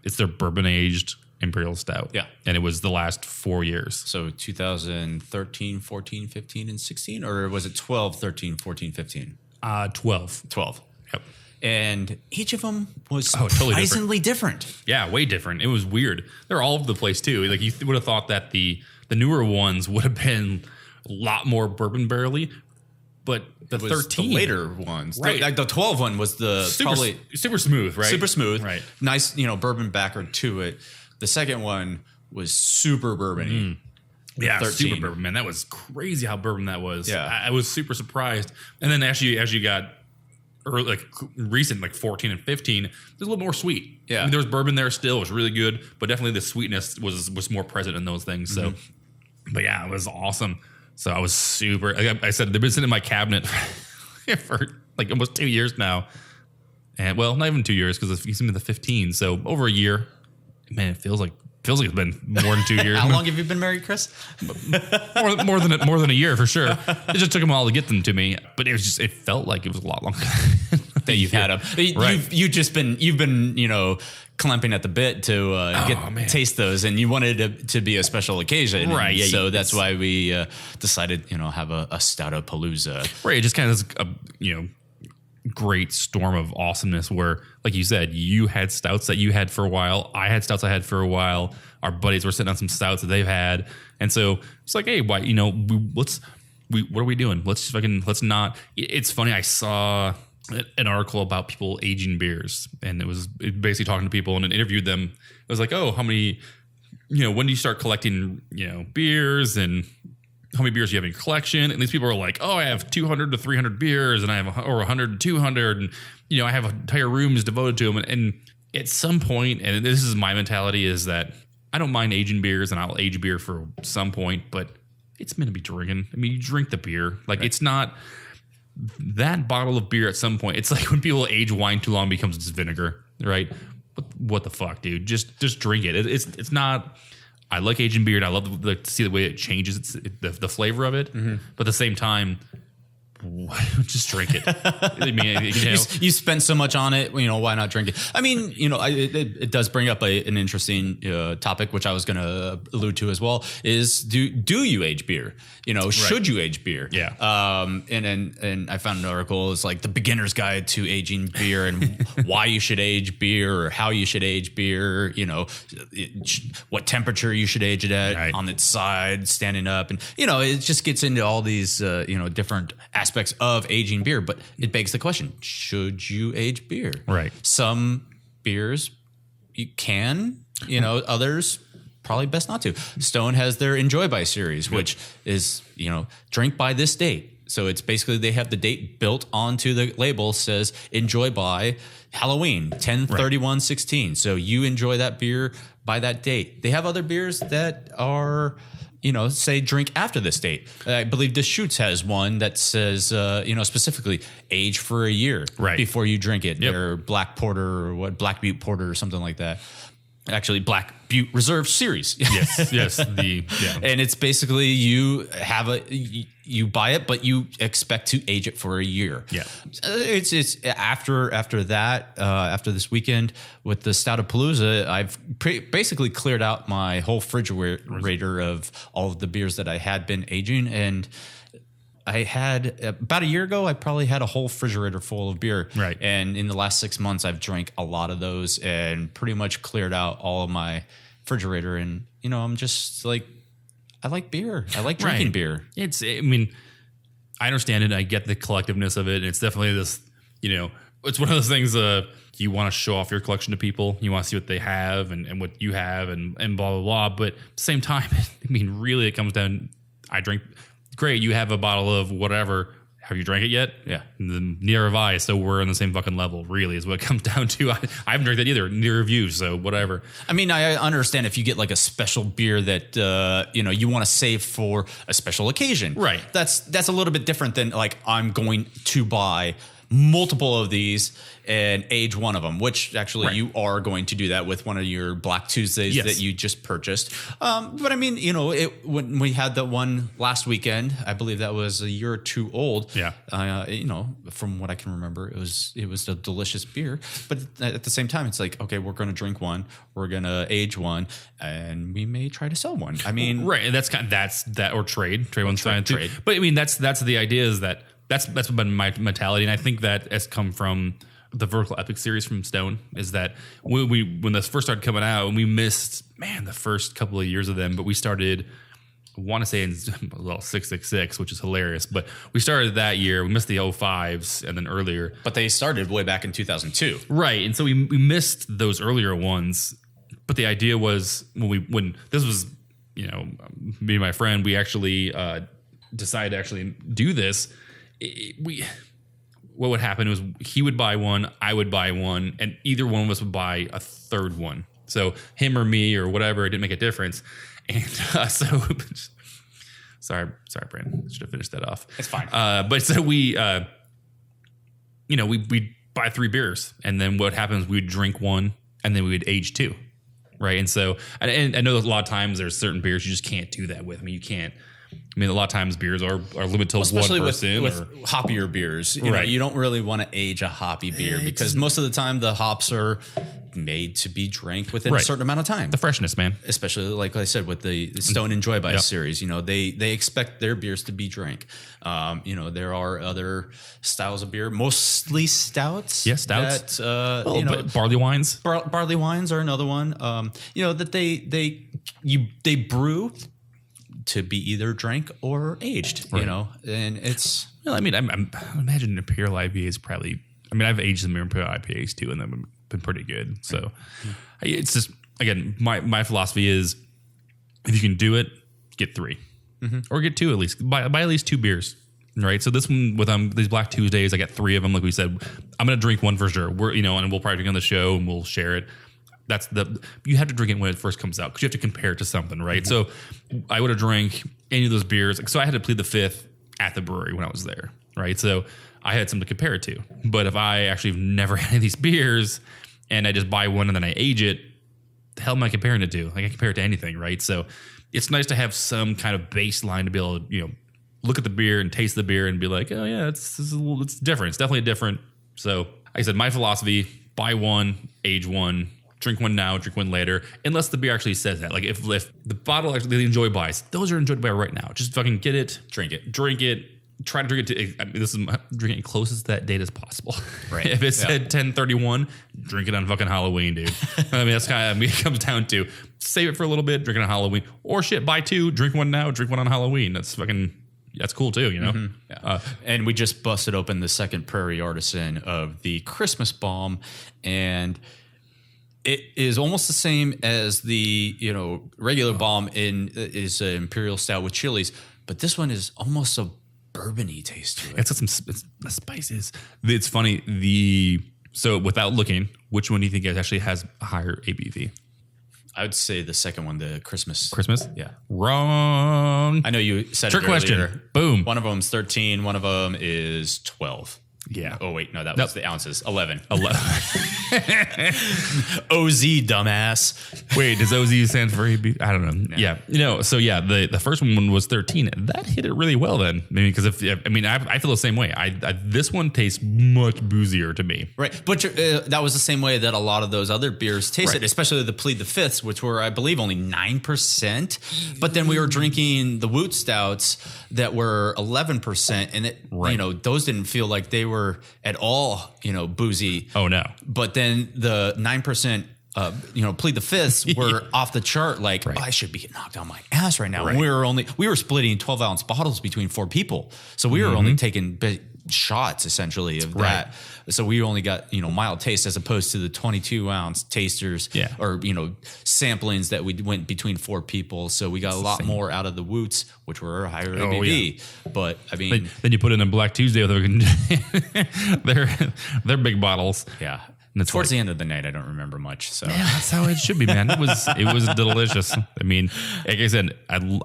It's their bourbon aged Imperial Stout. Yeah, and it was the last 4 years. So 2013, 14, 15, and 16, or was it 12, 13, 14, 15? 12. Yep. And each of them was totally surprisingly different. Yeah, way different. It was weird. They're all over the place too. Like you would have thought that the newer ones would have been a lot more bourbon barrely, but the 13 the later ones, right? The 12 one was super smooth, right? Super smooth, right? Nice, bourbon backer to it. The second one was super bourbony. Yeah, 13. super bourbon, man. That was crazy how bourbon that was. Yeah, I was super surprised. And then as you got recent, like 14 and 15, there's a little more sweet. Yeah, I mean, there was bourbon there still. It was really good, but definitely the sweetness was more present in those things. So, but yeah, it was awesome. So I was super. Like I said, they've been sitting in my cabinet for like almost 2 years now, and well, not even 2 years because it's in the 15. So over a year. Man, it feels like it's been more than 2 years. How long have you been married, Chris? more than a year for sure. It just took them all to get them to me, but it felt like it was a lot longer that you've had them. Right. You've been clamping at the bit to taste those, and you wanted it to be a special occasion, right? Yeah, so that's why we decided have a Stoutapalooza. Right. It just kind of great storm of awesomeness where, like you said, you had stouts that you had for a while. I had stouts I had for a while. Our buddies were sitting on some stouts that they've had. And so it's like, hey, why, what are we doing? Let's not. It's funny. I saw an article about people aging beers, and it was basically talking to people and it interviewed them. It was like, oh, how many, when do you start collecting, beers, and how many beers do you have in your collection? And these people are like, oh, I have 200 to 300 beers, and I have or 100 to 200, and I have entire rooms devoted to them. And at some point, and this is my mentality, is that I don't mind aging beers, and I'll age beer for some point, but it's meant to be drinking. I mean, you drink the beer. Like, It's not that bottle of beer at some point. It's like when people age wine too long, it becomes just vinegar, right? What the fuck, dude? Just drink it. It's not. I like aging beer, and I love to see the way it changes the flavor of it. Mm-hmm. But at the same time, just drink it. I mean, you spend so much on it, why not drink it? I mean, it does bring up an interesting topic, which I was going to allude to as well, is do you age beer? Should you age beer? Yeah. And I found an article. It's like the beginner's guide to aging beer and why you should age beer or how you should age beer, what temperature you should age it at, on its side, standing up. And, it just gets into all these, different aspects of aging beer, but it begs the question, should you age beer? Right. Some beers you can, others probably best not to. Stone has their Enjoy By series, which is, drink by this date. So it's basically they have the date built onto the label, says enjoy by Halloween, 10/31/16. So you enjoy that beer by that date. They have other beers that are, say drink after this date. I believe Deschutes has one that says, specifically age for a year before you drink it. Yep. Or Black Porter or Black Butte Porter or something like that. Actually, Black Butte Reserve Series. Yes. And it's basically you buy it, but you expect to age it for a year. Yeah. It's after that, after this weekend with the Stoutapalooza, I've basically cleared out my whole refrigerator of all of the beers that I had been aging. And I had about a year ago, I probably had a whole refrigerator full of beer. Right. And in the last 6 months, I've drank a lot of those and pretty much cleared out all of my refrigerator. And, I'm just like, I like beer. I like drinking beer. I understand it. I get the collectiveness of it. It's definitely this, it's one of those things, you want to show off your collection to people. You want to see what they have and what you have and blah, blah, blah. But at the same time, really it comes down, I drink. Great, you have a bottle of whatever. Have you drank it yet? Yeah. Neither have I, so we're on the same fucking level, really, is what it comes down to. I haven't drank that either. Neither of you, so whatever. I understand if you get like a special beer that, you want to save for a special occasion. Right. That's a little bit different than like I'm going to buy multiple of these and age one of them, which actually you are going to do that with one of your Black Tuesdays that you just purchased. But when we had that one last weekend, I believe that was a year or two old. Yeah. From what I can remember, it was a delicious beer. But at the same time, it's like, okay, we're going to drink one, we're going to age one, and we may try to sell one. Right. And that's that or trade one's fine too. But that's the idea is that that's been my mentality. And I think that has come from the Vertical Epic series from Stone, is that when this first started coming out, and we missed, the first couple of years of them, but we started, I want to say in 666, which is hilarious, but we started that year. We missed the 05s and then earlier. But they started way back in 2002. Right. And so we missed those earlier ones. But the idea was when this was, me and my friend, we actually decided to actually do this. What would happen was he would buy one, I would buy one, and either one of us would buy a third one. So him or me or whatever, it didn't make a difference. And sorry, Brandon, I should have finished that off. It's fine. But so we buy 3 beers, and then what happens? We'd drink one, and then we would age 2, right? And so and I know a lot of times there's certain beers you just can't do that with. You can't. A lot of times beers are limited to especially one person. With hoppier beers. You don't really want to age a hoppy beer because most of the time the hops are made to be drank within a certain amount of time. The freshness, man. Especially, like I said, with the Stone Enjoy By series, they expect their beers to be drank. There are other styles of beer, mostly stouts. Yeah, stouts. But barley wines. Barley wines are another one. That they brew to be either drank or aged, and it's. Well, I imagine Imperial IPA is probably. I've aged some Imperial IPAs too, and they've been pretty good. So it's just, again, my philosophy is, if you can do it, get 3 or get 2 at least. Buy at least 2 beers, right? So this one with these Black Tuesdays, I got 3 of them. Like we said, I'm gonna drink one for sure. And we'll probably drink on the show and we'll share it. You have to drink it when it first comes out because you have to compare it to something, right? So I would have drank any of those beers. So I had to plead the 5th at the brewery when I was there, right? So I had something to compare it to. But if I actually have never had any of these beers and I just buy one and then I age it, the hell am I comparing it to? I can compare it to anything, right? So it's nice to have some kind of baseline to be able to, look at the beer and taste the beer and be like, oh yeah, it's different. It's definitely different. So like I said, my philosophy: buy one, age one, drink one now, drink one later, unless the beer actually says that. Like if the bottle actually the enjoy buys, those are enjoyed by right now. Just fucking get it, drink it. Try to drink it to. I mean, this is drinking closest to that date as possible. Right. If it said 10/31, drink it on fucking Halloween, dude. I mean, that's kind of it comes down to save it for a little bit, drink it on Halloween, or shit, buy two, drink one now, drink one on Halloween. That's cool too, you know. Mm-hmm. Yeah. And we just busted open the second Prairie Artisan of the Christmas bomb, and it is almost the same as the regular bomb is an imperial stout with chilies, but this one is almost a bourbony taste to it. It's got some spices. It's funny. So without looking, which one do you think actually has a higher ABV? I would say the second one, the Christmas. Christmas? Yeah. Wrong. I know you said Trick it question. earlier. Boom. One of them's 13. One of them is 12. Yeah. Oh, wait. No, that was the ounces. 11. 11. OZ, dumbass. Wait, does OZ stand for AB? I don't know. No. Yeah. So the first one was 13. That hit it really well then. Maybe because I feel the same way. This one tastes much boozier to me. Right. But that was the same way that a lot of those other beers tasted, especially the Plead the Fifths, which were, I believe, only 9%. But then we were drinking the Woot Stouts that were 11%. And those didn't feel like they were at all, boozy. Oh, no. But then the 9%, Plead the Fifths were off the chart. Like, I should be getting knocked on my ass right now. Right. And we were splitting 12-ounce bottles between 4 people. So we were only taking shots essentially of that. So we only got, mild taste as opposed to the 22-ounce tasters or, samplings that we went between 4 people. So we got a lot more out of the Woots, which were higher ABV. Yeah. But I mean, then you put in a Black Tuesday with they're big bottles. Yeah. Towards the end of the night, I don't remember much. So that's how it should be, man. It was delicious. I mean, like I said, and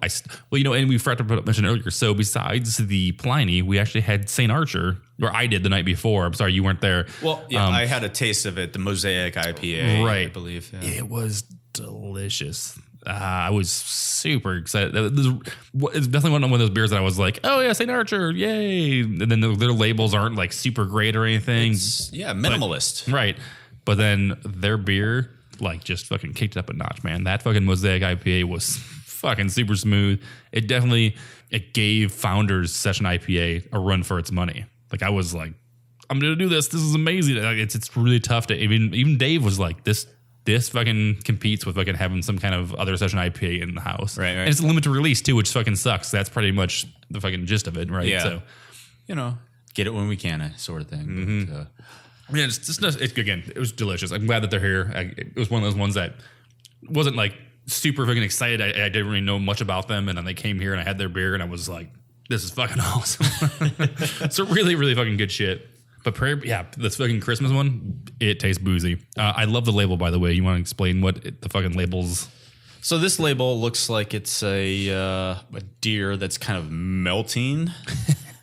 we forgot to mention earlier. So besides the Pliny, we actually had St. Archer, or I did the night before. I'm sorry, you weren't there. Well, yeah, I had a taste of it, the Mosaic IPA, right? I believe it was delicious. I was super excited. It's definitely one of those beers that I was like, oh yeah, St. Archer, yay. And then their labels aren't like super great or anything. Minimalist. Right. But then their beer like just fucking kicked it up a notch, man. That fucking Mosaic IPA was fucking super smooth. It gave Founders Session IPA a run for its money. Like I was like, I'm going to do this. This is amazing. It's really tough to even Dave was like, this fucking competes with fucking having some kind of other session IPA in the house. Right. And it's a limited release too, which fucking sucks. That's pretty much the fucking gist of it, right? Yeah. So, get it when we can, sort of thing. Mm-hmm. But, it was delicious. I'm glad that they're here. It was one of those ones that wasn't like super fucking excited. I didn't really know much about them. And then they came here and I had their beer and I was like, this is fucking awesome. So really, really fucking good shit. But this fucking Christmas one, it tastes boozy. I love the label, by the way. You want to explain what the fucking label's? So this label looks like it's a deer that's kind of melting.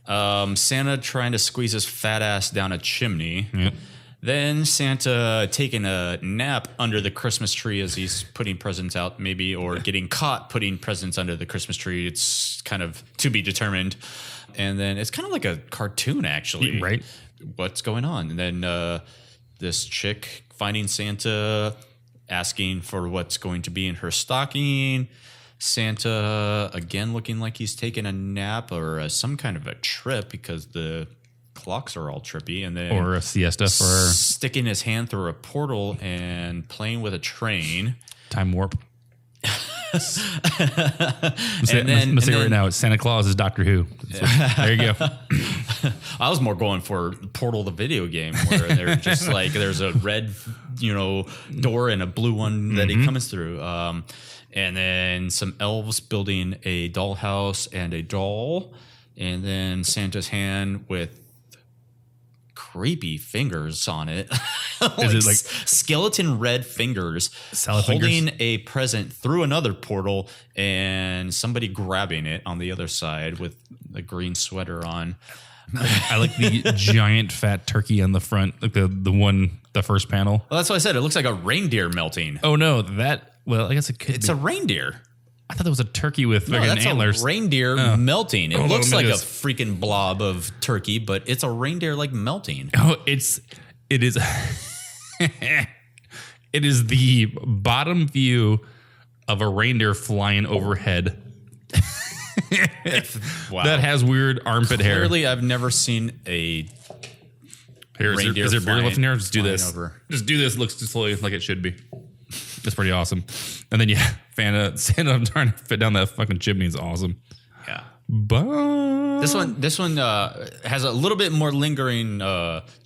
Santa trying to squeeze his fat ass down a chimney. Yep. Then Santa taking a nap under the Christmas tree as he's putting presents out, maybe, or getting caught putting presents under the Christmas tree. It's kind of to be determined. And then it's kind of like a cartoon, actually. Right. What's going on? And then this chick finding Santa, asking for what's going to be in her stocking. Santa, again, looking like he's taking a nap or some kind of a trip because the clocks are all trippy. And then or a siesta for sticking his hand through a portal and playing with a train. Time warp. I'm saying right now, it's Santa Claus is Doctor Who. There you go. I was more going for Portal, the video game, where they're just like there's a red, door and a blue one that he comes through, and then some elves building a dollhouse and a doll, and then Santa's hand with creepy fingers on it. Is it like skeleton red fingers holding a present through another portal and somebody grabbing it on the other side with a green sweater on? I like the giant fat turkey on the front, like the first panel. Well, that's what I said. It looks like a reindeer melting. Oh no, I guess it could. It's a reindeer. I thought that was a turkey with No, fucking that's antlers. a reindeer melting. It looks like a this. freaking blob of turkey, but it's a reindeer like melting. Oh, it is. It is the bottom view of a reindeer flying overhead. Wow. That has weird armpit hair. Clearly, I've never seen a Here, reindeer is there beer left in here? Just do flying this. over. Just do this. Looks just slowly like it should be. That's pretty awesome. And then Santa trying to fit down that fucking chimney is awesome. Yeah. But This one has a little bit more lingering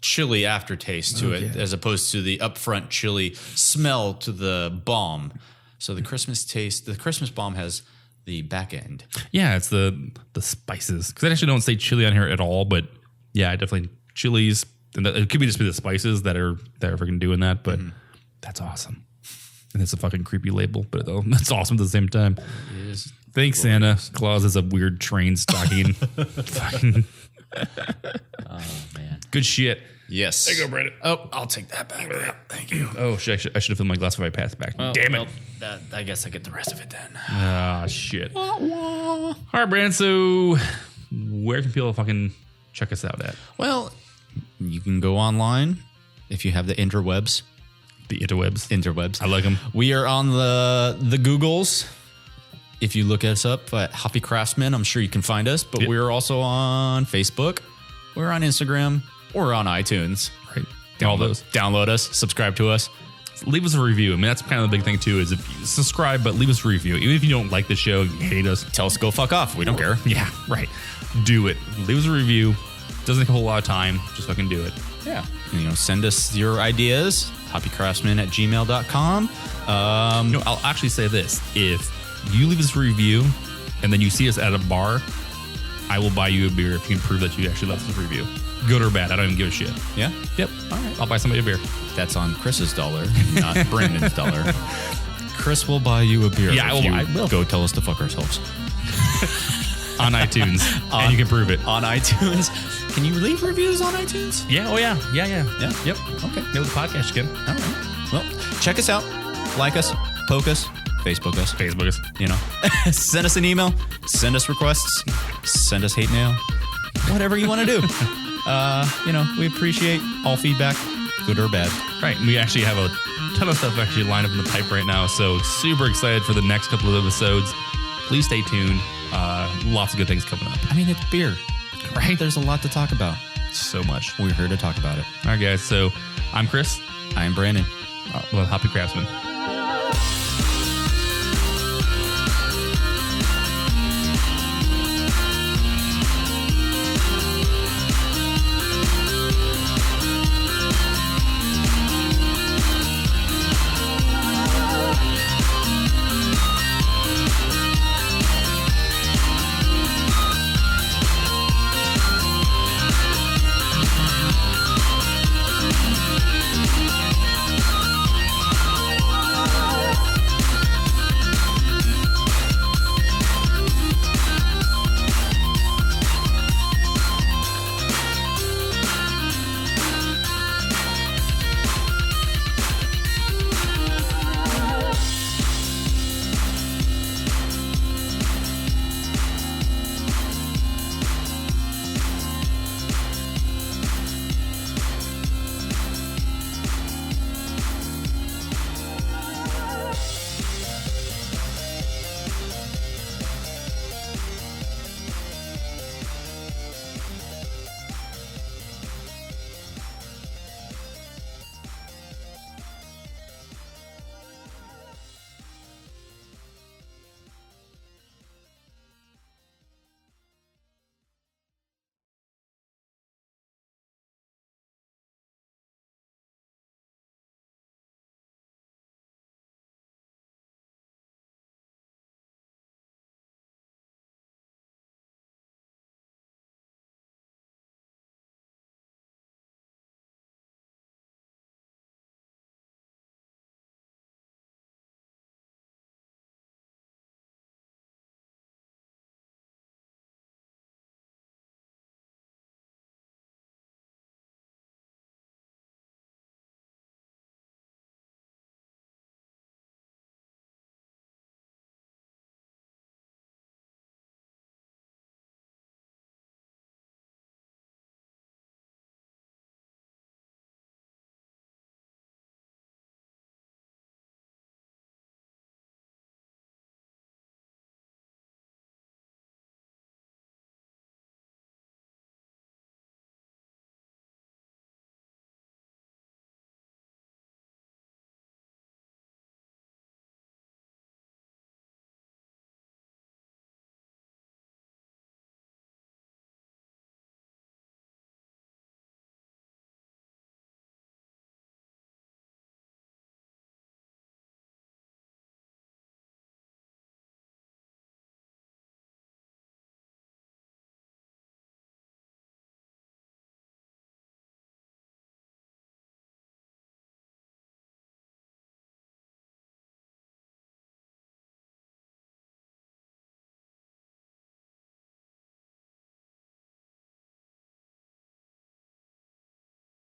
chili aftertaste to it, as opposed to the upfront chili smell to the bomb. So the Christmas bomb has the back end. yeah, it's the spices because I actually don't say chili on here at all. But yeah, definitely chilies. And it could be just be the spices that are freaking doing that. But that's awesome. And it's a fucking creepy label, but that's awesome at the same time. It is. Thanks, Santa Claus is a weird train stocking. Fucking Oh man. good shit. Yes. There you go, Brandon. Oh, I'll take that back. Thank you. Oh shit! I should have filled my glass if I passed back. Damn it! Well, I guess I get the rest of it then. Ah, shit. All right, Brandon. So, where can people fucking check us out at? Well, you can go online if you have the interwebs. The interwebs. I like them. We are on the Googles. If you look us up at Hoppy Craftsmen, I'm sure you can find us. But we're also on Facebook. We're on Instagram. We're on iTunes. Right. All those. Download us. Subscribe to us. Leave us a review. I mean, that's kind of the big thing too. Is if you subscribe, but leave us a review. Even if you don't like the show, you hate us. Tell us to go fuck off. We don't care. Yeah, right. Do it. Leave us a review. Doesn't take a whole lot of time. Just fucking do it. Yeah. Send us your ideas. hoppycraftsmen@gmail.com. I'll actually say this. If you leave us a review and then you see us at a bar, I will buy you a beer if you can prove that you actually left us a review. Good or bad, I don't even give a shit. Yeah? Yep. All right. I'll buy somebody a beer. That's on Chris's dollar, not Brandon's dollar. Chris will buy you a beer. Yeah, I will. Go tell us to fuck ourselves. On iTunes. And you can prove it. On iTunes. Can you leave reviews on iTunes? Yeah. Oh, yeah. Yeah. Yeah? Yep. Okay. No, the podcast you can. All right. Well, check us out. Like us. Poke us. Facebook us. Facebook us. Send us an email. Send us requests. Send us hate mail. Whatever you want to do. We appreciate all feedback, good or bad. Right. And we actually have a ton of stuff actually lined up in the pipe right now. So super excited for the next couple of episodes. Please stay tuned. Lots of good things coming up. I mean, it's beer, right? There's a lot to talk about. So much. We're here to talk about it. All right, guys. So I'm Chris. I'm Brandon. Hoppy Craftsmen.